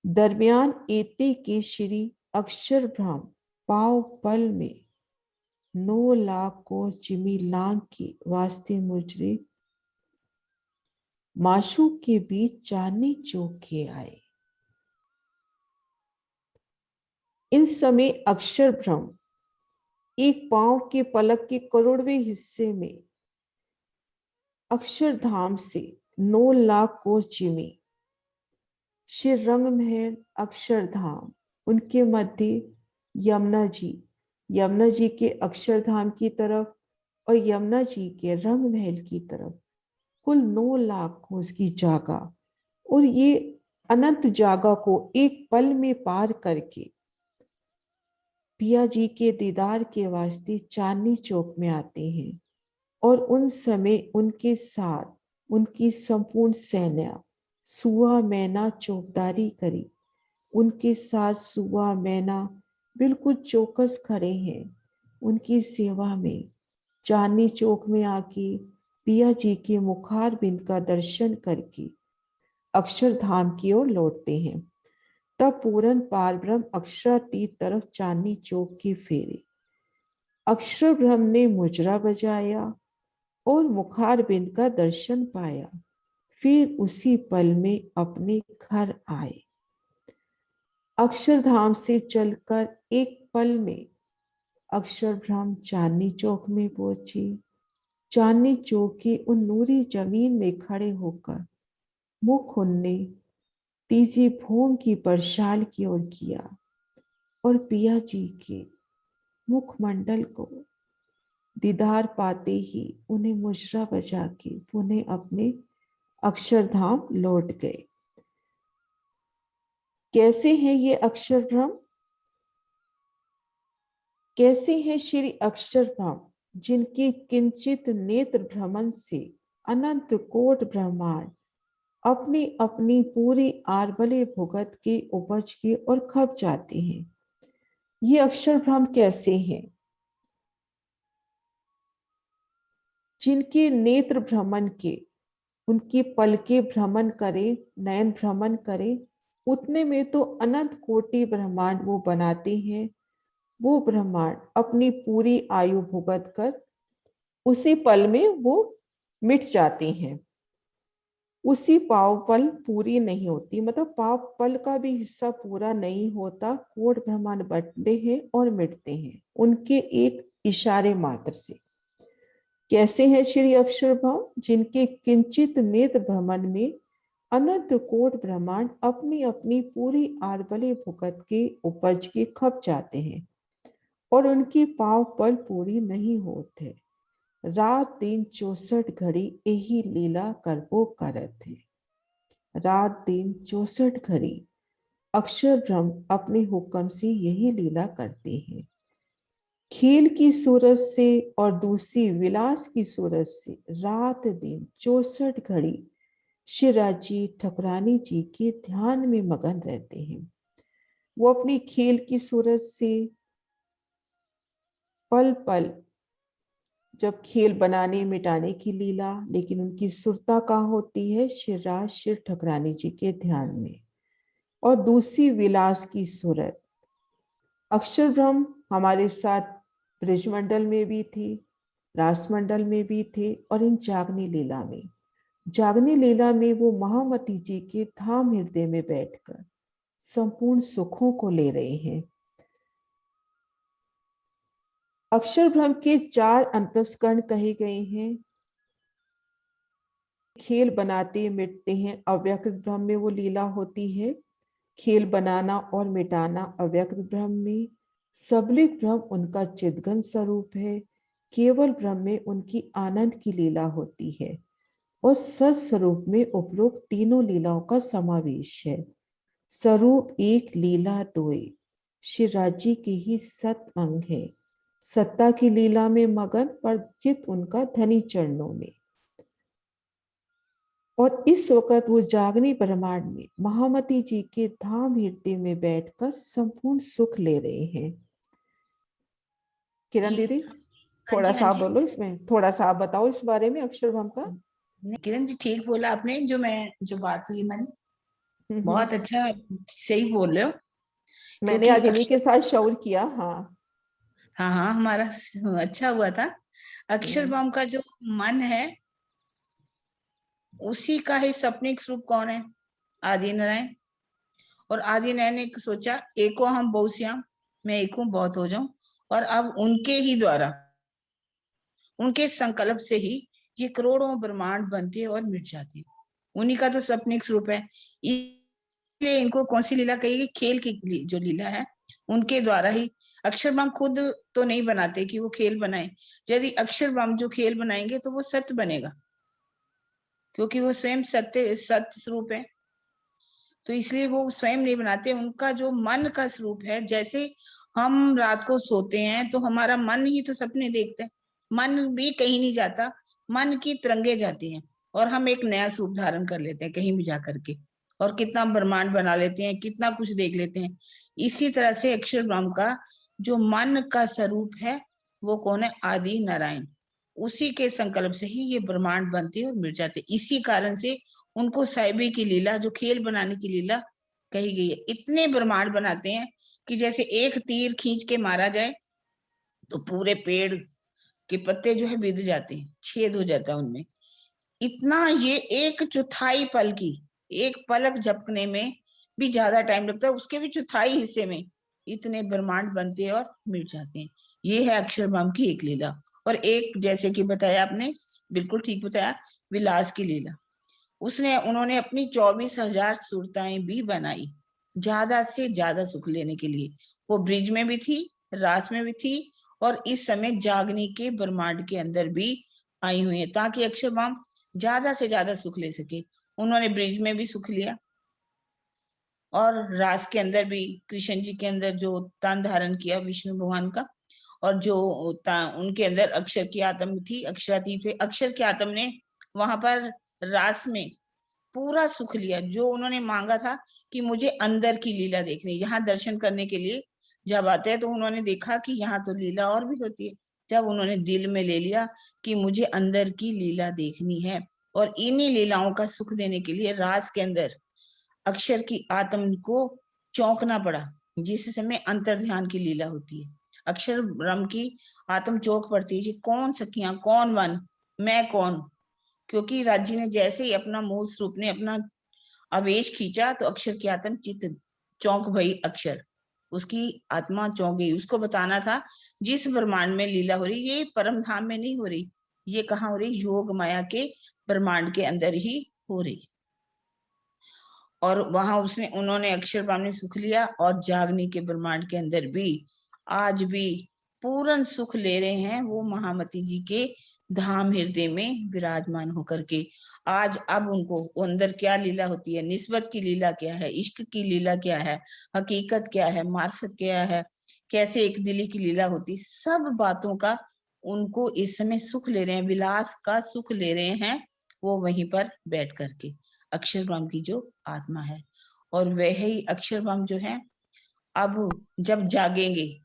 Speaker 2: दरमियान एते के श्री अक्षर भ्रम पाव पल में 9 लाख कोस जिमी लांग की वास्ते मुजरे माशूक के बीच चांदनी चौक के आए। इन समय अक्षर भ्रम एक पांव के पलक के करोड़वें हिस्से में अक्षरधाम से 9 लाख कोस जिमी श्री रंगमहल अक्षरधाम, उनके मध्य यमुना जी के अक्षरधाम की तरफ और यमुना जी के रंगमहल की तरफ कुल 9 लाख कोस की जगह, और ये अनंत जगह को एक पल में पार करके पिया जी के दीदार के वास्ते चांदनी चौक में आते हैं। और उन समय उनके साथ उनकी संपूर्ण सेना सुआ मैना चौकदारी करी, उनके साथ सुआ मैना बिल्कुल चौकस खड़े हैं उनकी सेवा में। चांदनी चौक में आके पिया जी के मुखार बिंद का दर्शन करके अक्षरधाम की ओर लौटते हैं। तब पूरन पारब्रह्म अक्षरातीत तरफ चांदनी चौक की फेरे, अक्षर ब्रह्म ने मुजरा बजाया और मुखार बिंद का दर्शन पाया, फिर उसी पल में अपने घर आए। अक्षरधाम से चलकर एक पल में अक्षर ब्रह्म चांदनी चौक में पहुंची। चांदनी चौक की उन नूरी जमीन में खड़े होकर मुख उनने तीजी भूमि की परशाल की ओर किया और पिया जी के मुखमंडल को दीदार पाते ही उन्हें मुजरा बजा के पुनः अपने अक्षरधाम लौट गए। कैसे हैं ये अक्षरधाम? कैसे हैं श्री अक्षरधाम जिनकी किंचित नेत्र भ्रमण से अनंत कोट ब्रह्मांड अपनी अपनी पूरी आरबले भुगत की उपज की ओर खप जाते हैं। ये अक्षरधाम कैसे हैं? जिनके नेत्र भ्रमण के, उनकी पलके भ्रमण करे, नयन भ्रमण करे, उतने में तो अनंत कोटि ब्रह्मांड वो बनाते हैं। वो ब्रह्मांड अपनी पूरी आयु भुगत कर उसी पल में वो मिट जाते हैं। उसी पाव पल पूरी नहीं होती, मतलब पाव पल का भी हिस्सा पूरा नहीं होता, कोट ब्रह्मांड बटते हैं और मिटते हैं उनके एक इशारे मात्र से। कैसे हैं श्री अक्षर भाव? जिनके किंचित नेत्र भ्रमण में अनंत कोट ब्रह्मांड अपनी अपनी पूरी आरबले भुगत के उपज के खप जाते हैं और उनकी पाव पल पूरी नहीं होते। रात दिन 64 घड़ी यही लीला करबो करत है। रात दिन 64 घड़ी अक्षर ब्रह्म अपने हुक्म से यही लीला करते हैं। खेल की सूरत से और दूसरी विलास की सूरत से रात दिन 64 घड़ी शिवराज जी ठाकुरानी जी के ध्यान में मगन रहते हैं। वो अपनी खेल की सूरत से पल पल जब खेल बनाने मिटाने की लीला, लेकिन उनकी सुरता कहाँ होती है? शिवराज शिव ठाकुरानी जी के ध्यान में। और दूसरी विलास की सूरत अक्षर ब्रह्म हमारे साथ ब्रजमंडल में भी थे, रासमंडल में भी थे, और इन जागनी लीला में। जागनी लीला में वो महामती जी के धाम हृदय में बैठकर संपूर्ण सुखों को ले रहे हैं। अक्षर ब्रह्म के 4 अंतस्करण कहे गए हैं। खेल बनाते मिटते हैं, अव्यक्त ब्रह्म में वो लीला होती है। खेल बनाना और मिटाना अव्यक्त ब्रह्म में। सबलिक ब्रह्म उनका चिदघन स्वरूप है। केवल ब्रह्म में उनकी आनंद की लीला होती है। और सत स्वरूप में उपरोक्त तीनों लीलाओं का समावेश है। स्वरूप एक, लीला दोए। शिवराज जी के ही सत अंग है। सत्ता की लीला में मगन, पर चित उनका धनी चरणों में। और इस वक्त वो जागनी ब्रह्मांड में महामती जी के धाम हृदय में बैठकर संपूर्ण सुख ले रहे हैं। किरण दीदी,
Speaker 3: हाँ
Speaker 2: थोड़ा
Speaker 3: जी,
Speaker 2: सा
Speaker 3: हाँ
Speaker 2: आप
Speaker 3: जी।
Speaker 2: बोलो, इसमें थोड़ा सा आप बताओ इस बारे में अक्षरधाम का।
Speaker 3: किरण जी ठीक बोला आपने, जो बात हुई मैंने,
Speaker 2: हम्म।
Speaker 3: बहुत अच्छा, सही बोल रहे हो।
Speaker 2: मैंने
Speaker 3: क्योंकि
Speaker 2: आज इन्हीं के साथ शौर किया। हाँ
Speaker 3: हाँ हाँ, हमारा अच्छा हुआ था। अक्षरधाम का जो मन है, उसी का ही सपनिक स्वरूप कौन है? आदि नारायण। और आदि नारायण ने सोचा, एको हम बहुश्याम, मैं एक हूँ बहुत हो जाऊं। और अब उनके ही द्वारा, उनके संकल्प से ही ये करोड़ों ब्रह्मांड बनते और मिट जाते। उन्हीं का तो सपनिक स्वरूप है। इसलिए इनको कौन सी लीला कही? खेल की जो लीला है, उनके द्वारा ही। अक्षर ब्रह्म खुद तो नहीं बनाते कि वो खेल बनाए। यदि अक्षर ब्रह्म जो खेल बनाएंगे तो वो सत्य बनेगा, क्योंकि वो स्वयं सत्य स्वरूप है। तो इसलिए वो स्वयं नहीं बनाते। उनका जो मन का स्वरूप है, जैसे हम रात को सोते हैं तो हमारा मन ही तो सपने देखता है। मन भी कहीं नहीं जाता, मन की तरंगे जाती हैं और हम एक नया स्वरूप धारण कर लेते हैं कहीं भी जाकर के, और कितना ब्रह्मांड बना लेते हैं, कितना कुछ देख लेते हैं। इसी तरह से अक्षर ब्रह्म का जो मन का स्वरूप है, वो कौन है? आदि नारायण। उसी के संकल्प से ही ये ब्रह्मांड बनते और मिट जाते। इसी कारण से उनको साहिबी की लीला, जो खेल बनाने की लीला कही गई है। इतने ब्रह्मांड बनाते हैं कि जैसे एक तीर खींच के मारा जाए तो पूरे पेड़ के पत्ते जो है बिध जाते हैं, छेद हो जाता है उनमें। इतना ये एक चौथाई पल की, एक पलक झपकने में भी ज्यादा टाइम लगता है, उसके भी चौथाई हिस्से में इतने ब्रह्मांड बनते हैं और मिट जाते हैं। ये है अक्षरधाम की एक लीला। और एक, जैसे कि बताया आपने, बिल्कुल ठीक बताया, विलास की लीला। उन्होंने अपनी 24,000 सुरताएं भी बनाई, ज्यादा से ज्यादा सुख लेने के लिए। वो ब्रिज में भी थी, रास में भी थी, और इस समय जागनी के ब्रह्मांड के अंदर भी आई हुई है, ताकि अक्षरधाम ज्यादा से ज्यादा सुख ले सके। उन्होंने ब्रिज में भी सुख लिया, और रास के अंदर भी कृष्ण जी के अंदर जो तन धारण किया विष्णु भगवान का, और जो उनके अंदर अक्षर की आत्म थी, अक्षरातीत अक्षर की आत्म ने वहां पर रास में पूरा सुख लिया। जो उन्होंने मांगा था कि मुझे अंदर की लीला देखनी, यहाँ दर्शन करने के लिए जब आते हैं तो उन्होंने देखा कि यहाँ तो लीला और भी होती है। जब उन्होंने दिल में ले लिया कि मुझे अंदर की लीला देखनी है, और इन्हीं लीलाओं का सुख देने के लिए रास के अंदर अक्षर की आत्म को चौंकना पड़ा, जिस समय अंतर ध्यान की लीला होती है। अक्षर ब्रह्म की आत्म चौंक पड़ती है, कौन सखियां, कौन वन, मैं कौन। क्योंकि राज्य ने जैसे ही अपना मूल स्वरूप ने अपना आवेश खींचा तो अक्षर की आत्म चित्त चौंक भई। अक्षर, उसकी आत्मा चौंक गई। उसको बताना था जिस ब्रह्मांड में लीला हो रही, ये परम धाम में नहीं हो रही, ये कहाँ हो रही? योग माया के ब्रह्मांड के अंदर ही हो रही। और वहां उन्होंने अक्षर ब्रह्म ने सुख लिया, और जागनी के ब्रह्मांड के अंदर भी आज भी पूर्ण सुख ले रहे हैं वो महामती जी के धाम हृदय में विराजमान होकर के। आज अब उनको अंदर क्या लीला होती है, निस्बत की लीला क्या है, इश्क की लीला क्या है, हकीकत क्या है, मार्फत क्या है, कैसे एक दिली की लीला होती, सब बातों का उनको इस समय सुख ले रहे हैं, विलास का सुख ले रहे हैं वो वहीं पर बैठ करके। अक्षर ब्रह्म की जो आत्मा है, और वह ही अक्षर ब्रह्म जो है अब जब जागेंगे,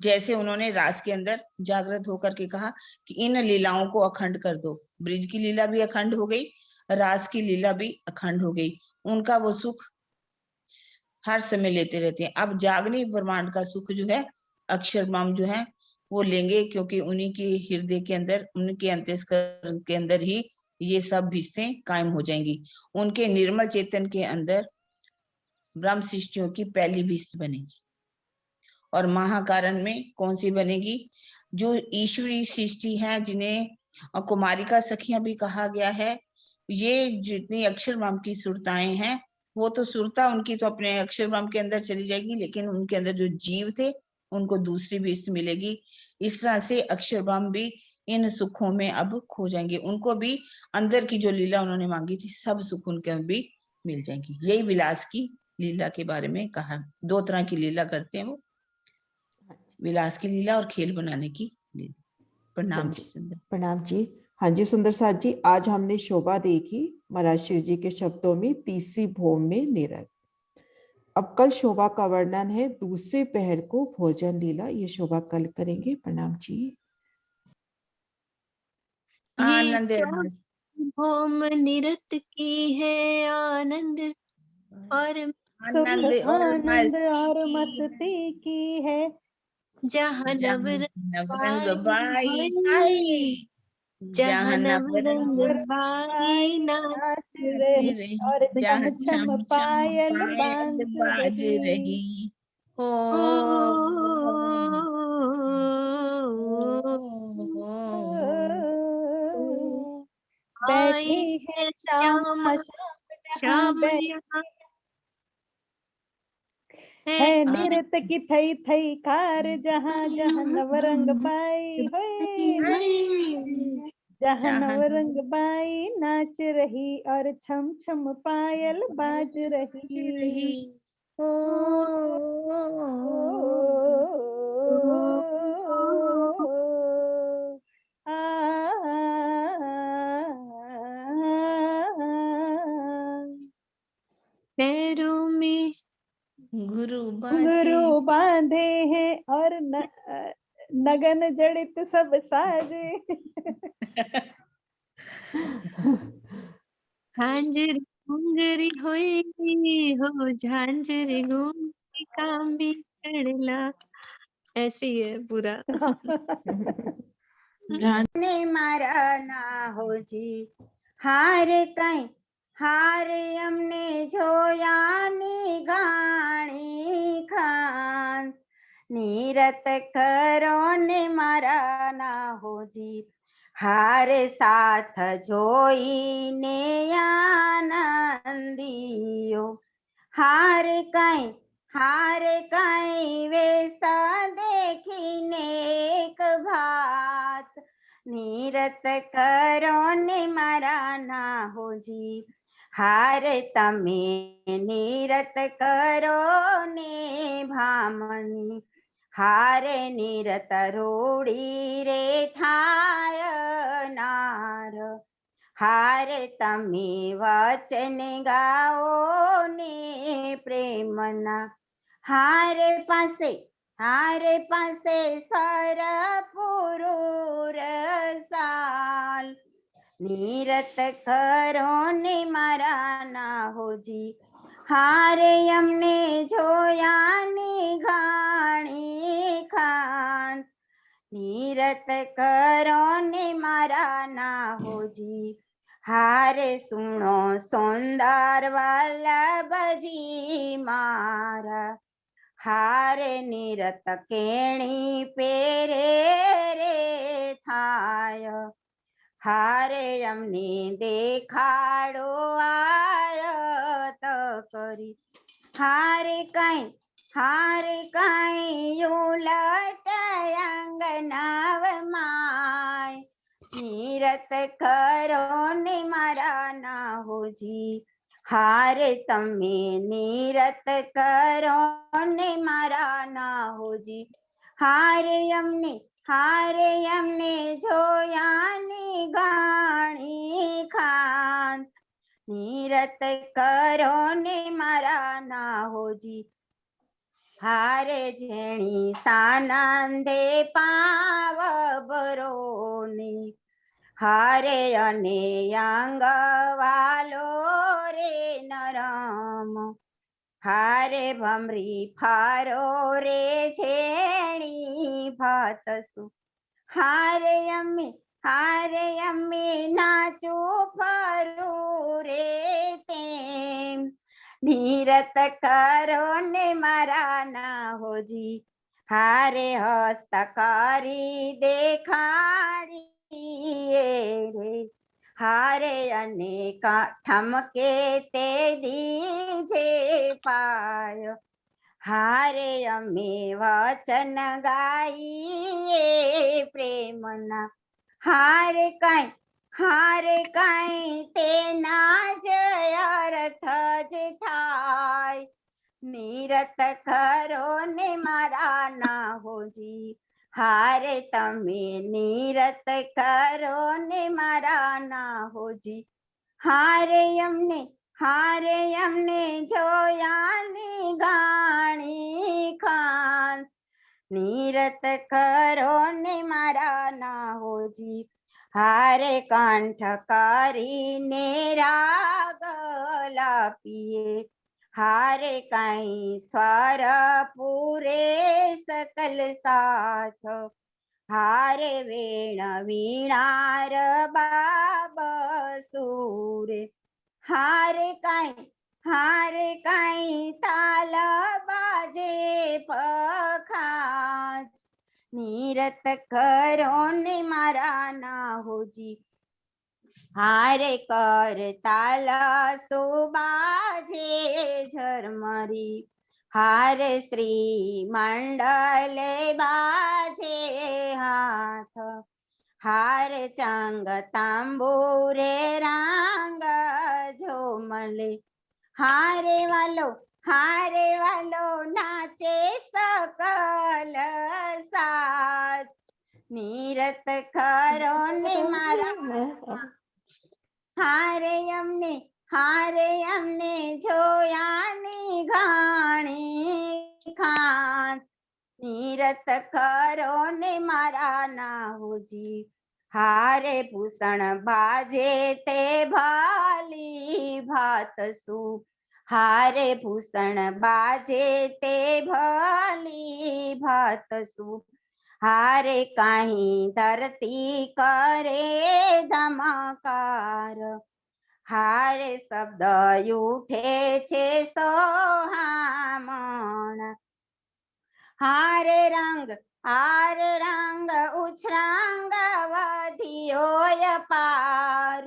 Speaker 3: जैसे उन्होंने रास के अंदर जागृत होकर के कहा कि इन लीलाओं को अखंड कर दो, ब्रिज की लीला भी अखंड हो गई, रास की लीला भी अखंड हो गई, उनका वो सुख हर समय लेते रहते हैं। अब जागनी ब्रह्मांड का सुख जो है अक्षर ब्रह्म जो है वो लेंगे, क्योंकि उन्हीं के हृदय के अंदर, उनके अंतःस्करण के अंदर ही ये सब भिस्तें कायम हो जाएंगी। उनके निर्मल चेतन के अंदर ब्रह्म सृष्टियों की पहली भिस्त बनेगी। और महाकारण में कौन सी बनेगी? जो ईश्वरीय सृष्टि है, जिन्हें कुमारिका सखियां भी कहा गया है, ये जितनी अक्षर ब्रह्म की सुरताएं हैं, वो तो सुरता उनकी तो अपने अक्षर ब्रह्म के अंदर चली जाएगी, लेकिन उनके अंदर जो जीव थे उनको दूसरी भिस्त मिलेगी। इस तरह से अक्षर ब्रह्म भी इन सुखों में अब खो जाएंगे। उनको भी अंदर की जो लीला उन्होंने मांगी थी, सब सुख उनके भी मिल जाएंगी। यही विलास की लीला के बारे में कहा। दो तरह की लीला करते हैं वो, विलास की लीला और खेल बनाने की लीला। प्रणाम जी सुंदर।
Speaker 2: प्रणाम जी। हाँ जी सुंदर साथ जी, आज हमने शोभा देखी महाराज शिव जी के शब्दों में, तीसरी भौम में निरत। अब कल शोभा का वर्णन है दूसरे पहर को भोजन लीला, ये शोभा कल करेंगे। प्रणाम जी।
Speaker 3: आनंद
Speaker 4: भौम निरत की है आनंद और
Speaker 1: सुख
Speaker 3: आनंद
Speaker 1: आनंद और
Speaker 3: की
Speaker 1: मस्ती की है,
Speaker 4: जहाँ
Speaker 3: नवरंग
Speaker 4: नवरंग
Speaker 3: बाई
Speaker 4: बाई, जहाँ नवरंग
Speaker 1: नवरंग
Speaker 4: बाई
Speaker 1: बाई
Speaker 4: नाच
Speaker 1: नाच
Speaker 4: रही,
Speaker 1: रही और
Speaker 3: जहाँ
Speaker 1: छम छम
Speaker 3: छम छम
Speaker 1: पायल
Speaker 3: पायल
Speaker 1: बाज
Speaker 3: बाज
Speaker 1: रही।
Speaker 3: रही हो।
Speaker 1: बैठी
Speaker 4: आई
Speaker 1: है
Speaker 4: है
Speaker 1: श्यामा
Speaker 4: श्यामा
Speaker 1: शाम जहाँ
Speaker 4: श्याम
Speaker 1: बैठी
Speaker 4: यहाँ
Speaker 1: है
Speaker 4: है
Speaker 1: निरत की थई थई कार, जहाँ जहाँ नवरंग बाई है, जहाँ नवरंग बाई नाच रही और छम छम पायल बाज रही।
Speaker 3: हो।
Speaker 4: पैरों में
Speaker 3: गुरु बाजे
Speaker 1: घुंघरू बांधे हैं और नगन जड़ित सब साजे।
Speaker 4: झांझर घुंघरी हुई हो, झांझर घुंघरी काम भी करला। ऐसे ही है पूरा।
Speaker 5: ने मारा ना हो जी हार कई, हार अमने जोया नी गाणी खान, नीरत करो ने मारा ना हो जी, हार साथ जोई ने आनंदियो, हार कई वैसा देखीने एक भात, नीरत करो ने मारा ना हो जी, हार तमे नीरत करो ने भामनी, हार नीरत रूड़ी रे थाय नार, हार तमे वचन गाओ ने प्रेमना, हारे पासे सर पुरूर साल, नीरत करो ने मारा ना हो जी, हारे अमने जोया ने घाणी खान, नीरत करो ने मारा ना हो जी, हारे सुनो सौंदर वल्लभ जी मारा, हारे नीरत केणी पेरे रे थाय, हारे अमने देखाड़ो आयत करी, हारे હાર કઈ ઉલટ અંગનાવ માય નીરત કરો ને મારા નાહોજી હાર તમે નીરત કરો ને મારા નાહોજી હારે અમને જોયાની ગાણી ખાન નીરત કરો ને મારા નાહોજી હારે જેણી સાનંદે પાવ બરોને હારે અને અંગવાલો રે નરમ હારે ભમરી ફારો રે છેણી ભાતસુ હારે અમે નાચું ફરું રે તેમ નીરત કરો ને મારા નાહોજી હારે હસ્ત કરી દેખાડીએ રે હારે અને ઠમકે તે દીજે પાય હારે અમે વચન ગાઈએ પ્રેમના હારે કઈ તેના જ અર્થ જ થાય નીરત કરો ને મારા નાહોજી હારે તમે નીરત કરો ને મારા નાહોજી હારે અમને જોયાની ગાણી ખાન નીરત કરો ને મારા નાહોજી હારે કંઠ કરીને રાગ લાપીએ હારે કઈ સ્વર પૂરે સકલ સાથ હારે વેણ વીણાર બાબ સુરે હારે કઈ તાલ બાજે પખાજ નીરત કરો ને મારા નાહોજી હારે કર તાલ સુબાજે ઝરમરી હારે શ્રી મંડલે બાજે હાથ હારે ચાંગ તાંબુરે રાંગ ઝોમલે હારે વાલો નાચે સકલ સાથ નીરત કરો ને મારા હારે અમને જોયાની ઘાણી ખાન નીરત કરો ને મારા નાહોજી હારે ભૂષણ બાજે તે ભાલી ભાતસુ હારે ભૂષણ બાજે તે ભાલી ભાતસુ હારે કાહી ધરતી કરે ધમાકાર હારે શબ્દ ઉઠે છે સોહામણ હારે રંગ ઉછરાંગ વધ્યો પાર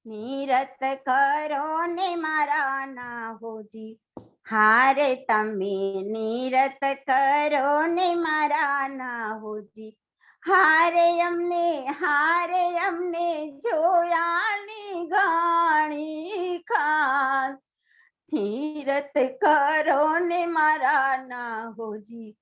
Speaker 5: નીરત કરો ને મારા નાહોજી હારે તમે નીરત કરો ને મારા નાહોજી હારે અમને જોયાની ગાણી ખાન નીરત કરો ને મારા નાહોજી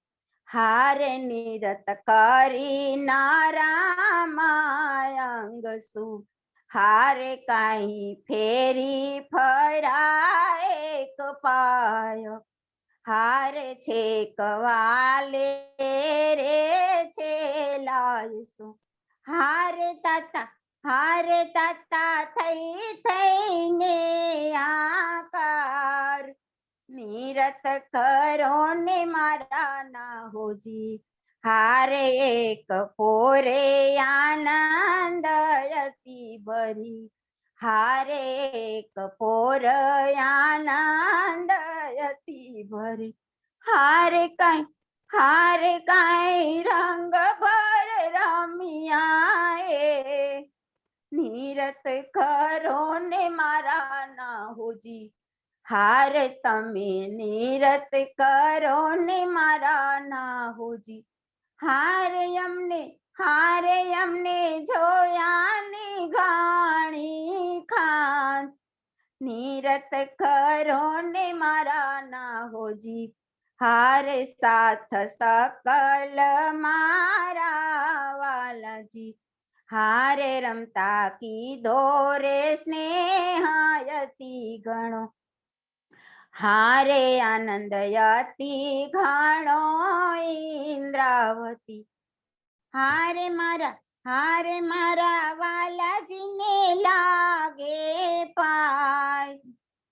Speaker 5: હારે નીરત કરી નારામાયંગ સુ હારે કઈ ફેરી ફરાય એક પાય હારે છે કવાલે રે છે લાયસુ હારે તાતા થઈને આકાર નીરત કરો ને મારા નાહોજી હારે એક પોરે આનંદ અતિ ભરી હારે એક પોર આનંદ અતિ ભરી હારે કઈ રંગ ભર રમિયા નીરત કરો ને મારા નાહોજી हार तमे निरत करो ने मारा नाहोजी हारे अमने जोया ने घाणी खान निरत करो ने मारा नाहोजी हारे साथ सकल मारा वालाजी हारे रमता की दोरे स्नेहायती गणो हारे आनंद यति घणो इंद्रावती हारे मारा वालाजी ने लागे पाय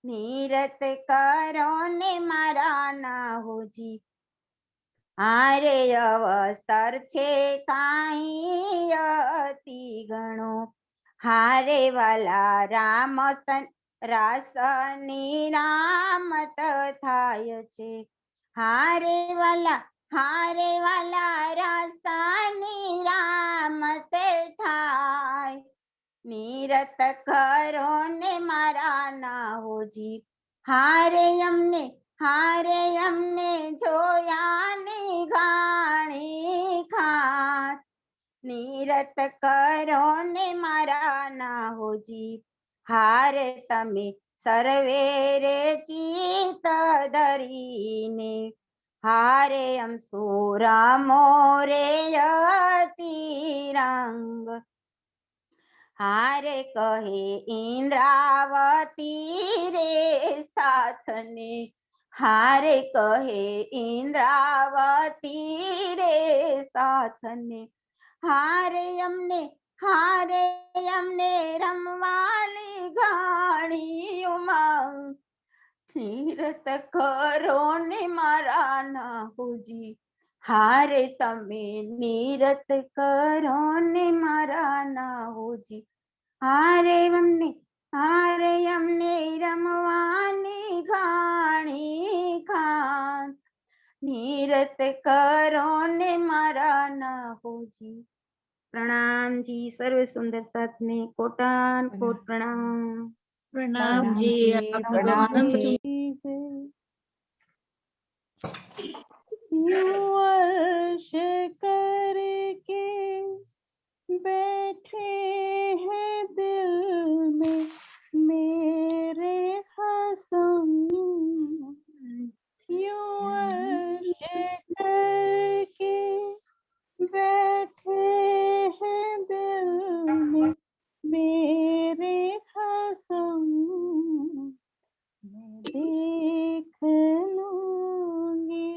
Speaker 5: निरत करो ने मारा नाहोजी हारे अवसर छे काई अति गणो हारे वाला राम रासनी रामत थाय छे हारे वाला रासनी रामत थाय निरत करो ने मारा नाहोजी हारे अमने जोया ने घाणी खान निरत करो ने मारा नाहोजी हारे तमे सर्वे रे चित धरीने हारे हम सोरा मोरे यति रंग हारे कहे इंद्रावती रे साथने हारे कहे इंद्रावती रे साथने हारे अमने रमवाली घाणी उमंग निरत करो ने मारा नाहोजी हारे तमे निरत करो ने मारा नाहोजी हारे अमने रमवानी घाणी खान निरत करो ने मारा नाहोजी प्रणाम जी सर्व सुंदर साथ ने कोटान कोट प्रणाम
Speaker 6: प्रणाम जी आपको
Speaker 2: प्रणाम
Speaker 6: आनंद
Speaker 2: जी।
Speaker 1: वर्ष करके बैठे हैं दिल में मेरे हसम यूं वर्ष करके बैठे हैं दिल में मेरे हसम मैं देख लूंगी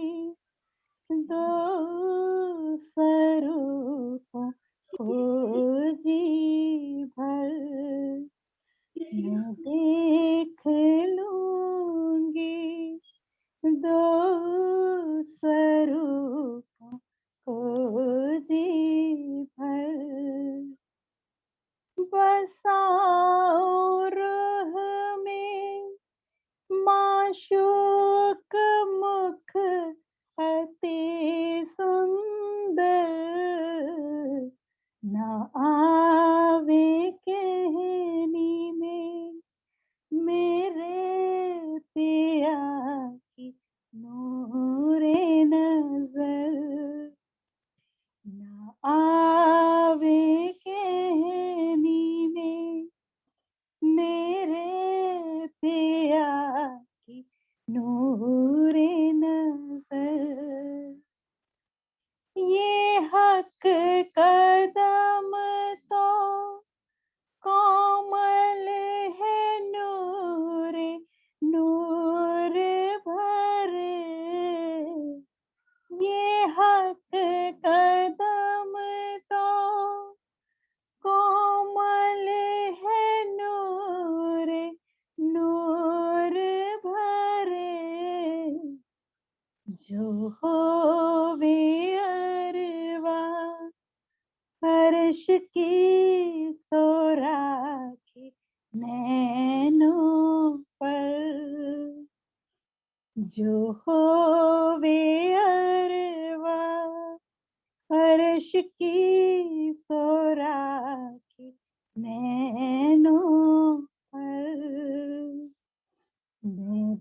Speaker 1: दो स्वरूपों को जी भर मैं देख लूंगी दो स्वरूपों को जी भर बसाओ रूह में माशूक मुख अति सुंदर न आवे कहनी में मेरे पिया की नूरे नजर न आवे कहनी में मेरे पिया की नूरे नजर ये हक कदम तो कोमल है नूरे नूर भरे ये हक कदम तो कोमल है नूरे नूर भरे जो होवे अरवा फर्श की सोराखी नैनों पर जो होवे अरवा फर्श की सोराखी नैनों पर मैं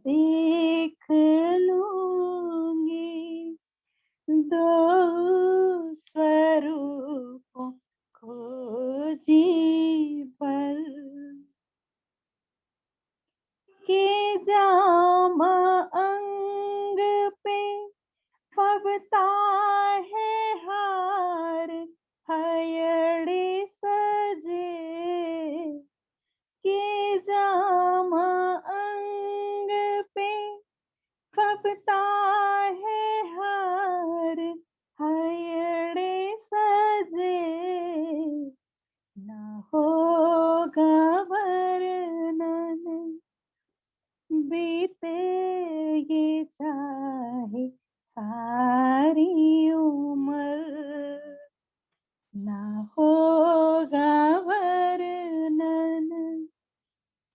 Speaker 1: होगा वर्णन,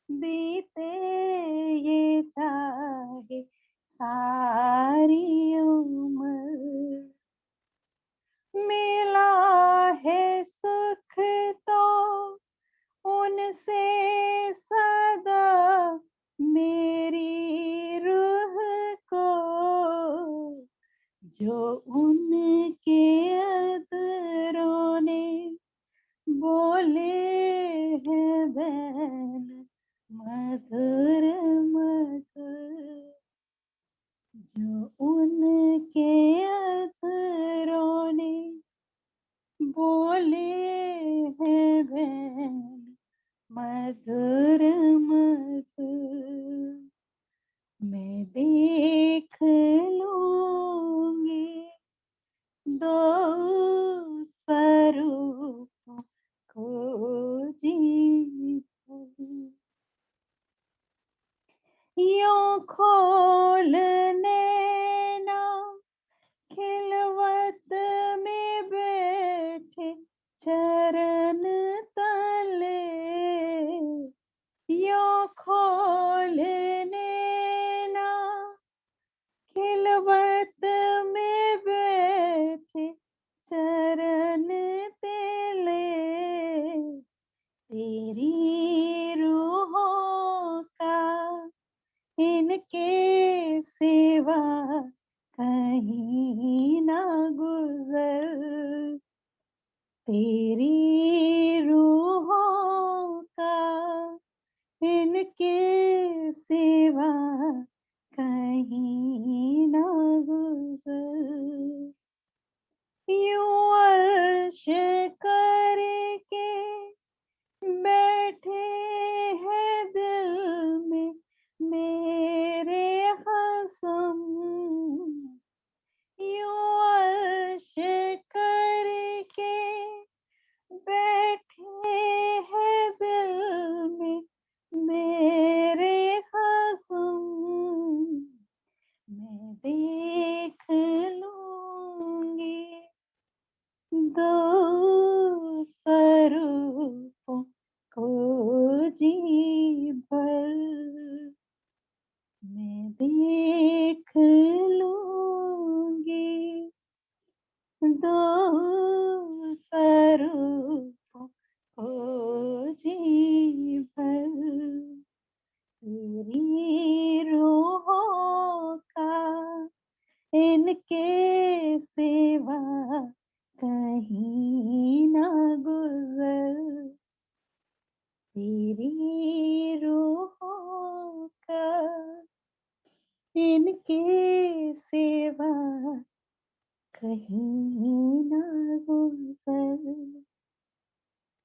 Speaker 1: बीते ये चाहे सारी उम्र। मिला है सुख तो उनसे सदा मेरी रूह को, जो उनके अधरों ने बोले हैं बैन मधुर मधुर, जो उनके अधरों ने बोले हैं बैन मधुर मधुर। मैं देख लूंगी दो स्वरूपों को जी भर। यूं खोलने ना खिलवत में बैठे चरण तले, यूं खोलने ना खिलवत में बैठे चरण तले, तेरी रूहों का इनके सिवा कहीं ना गुजर, तेरी रूहों का इनके सिवा कहीं ना गुजर। यूं अर्श करके बैठे हैं दिल में मेरे हसम, यूं अर्श करके बैठे हैं दिल में मेरे हसम। मैं देख लूंगी दो स्वरूपों को जी भर, मैं देख लूंगी दो स्वरूपों को जी भर। तेरी रूहों का इनके सिवा कहीं ना गुजर, तेरी रूहों का इनके सिवा कहीं ना गुजर।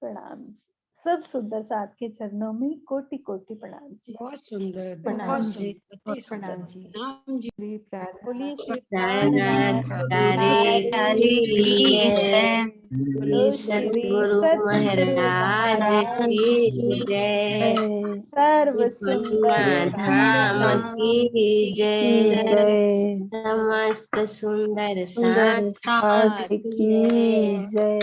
Speaker 1: प्रणाम जी। सब सुंदर साथ के चरणों में कोटि कोटि प्रणाम जी।
Speaker 6: बहुत सुंदर,
Speaker 2: प्रणाम
Speaker 6: बहुत
Speaker 2: जी।
Speaker 6: सुंदर,
Speaker 2: प्रणाम जी।
Speaker 6: प्रणाम जी।
Speaker 2: श्री प्रार्थना।
Speaker 1: बोलिए श्री
Speaker 5: राधानाथ
Speaker 1: राधे
Speaker 5: हरे की जय,
Speaker 1: बोलो
Speaker 5: श्री
Speaker 1: श्री
Speaker 5: सद्गुरु महाराज की जय,
Speaker 1: सर्व
Speaker 5: श्री
Speaker 1: सुंदर
Speaker 5: धाम की जय,
Speaker 4: जय
Speaker 5: समस्त सुंदर
Speaker 4: सुंदर
Speaker 5: साथ
Speaker 4: साथ
Speaker 5: की जय।
Speaker 4: की जय।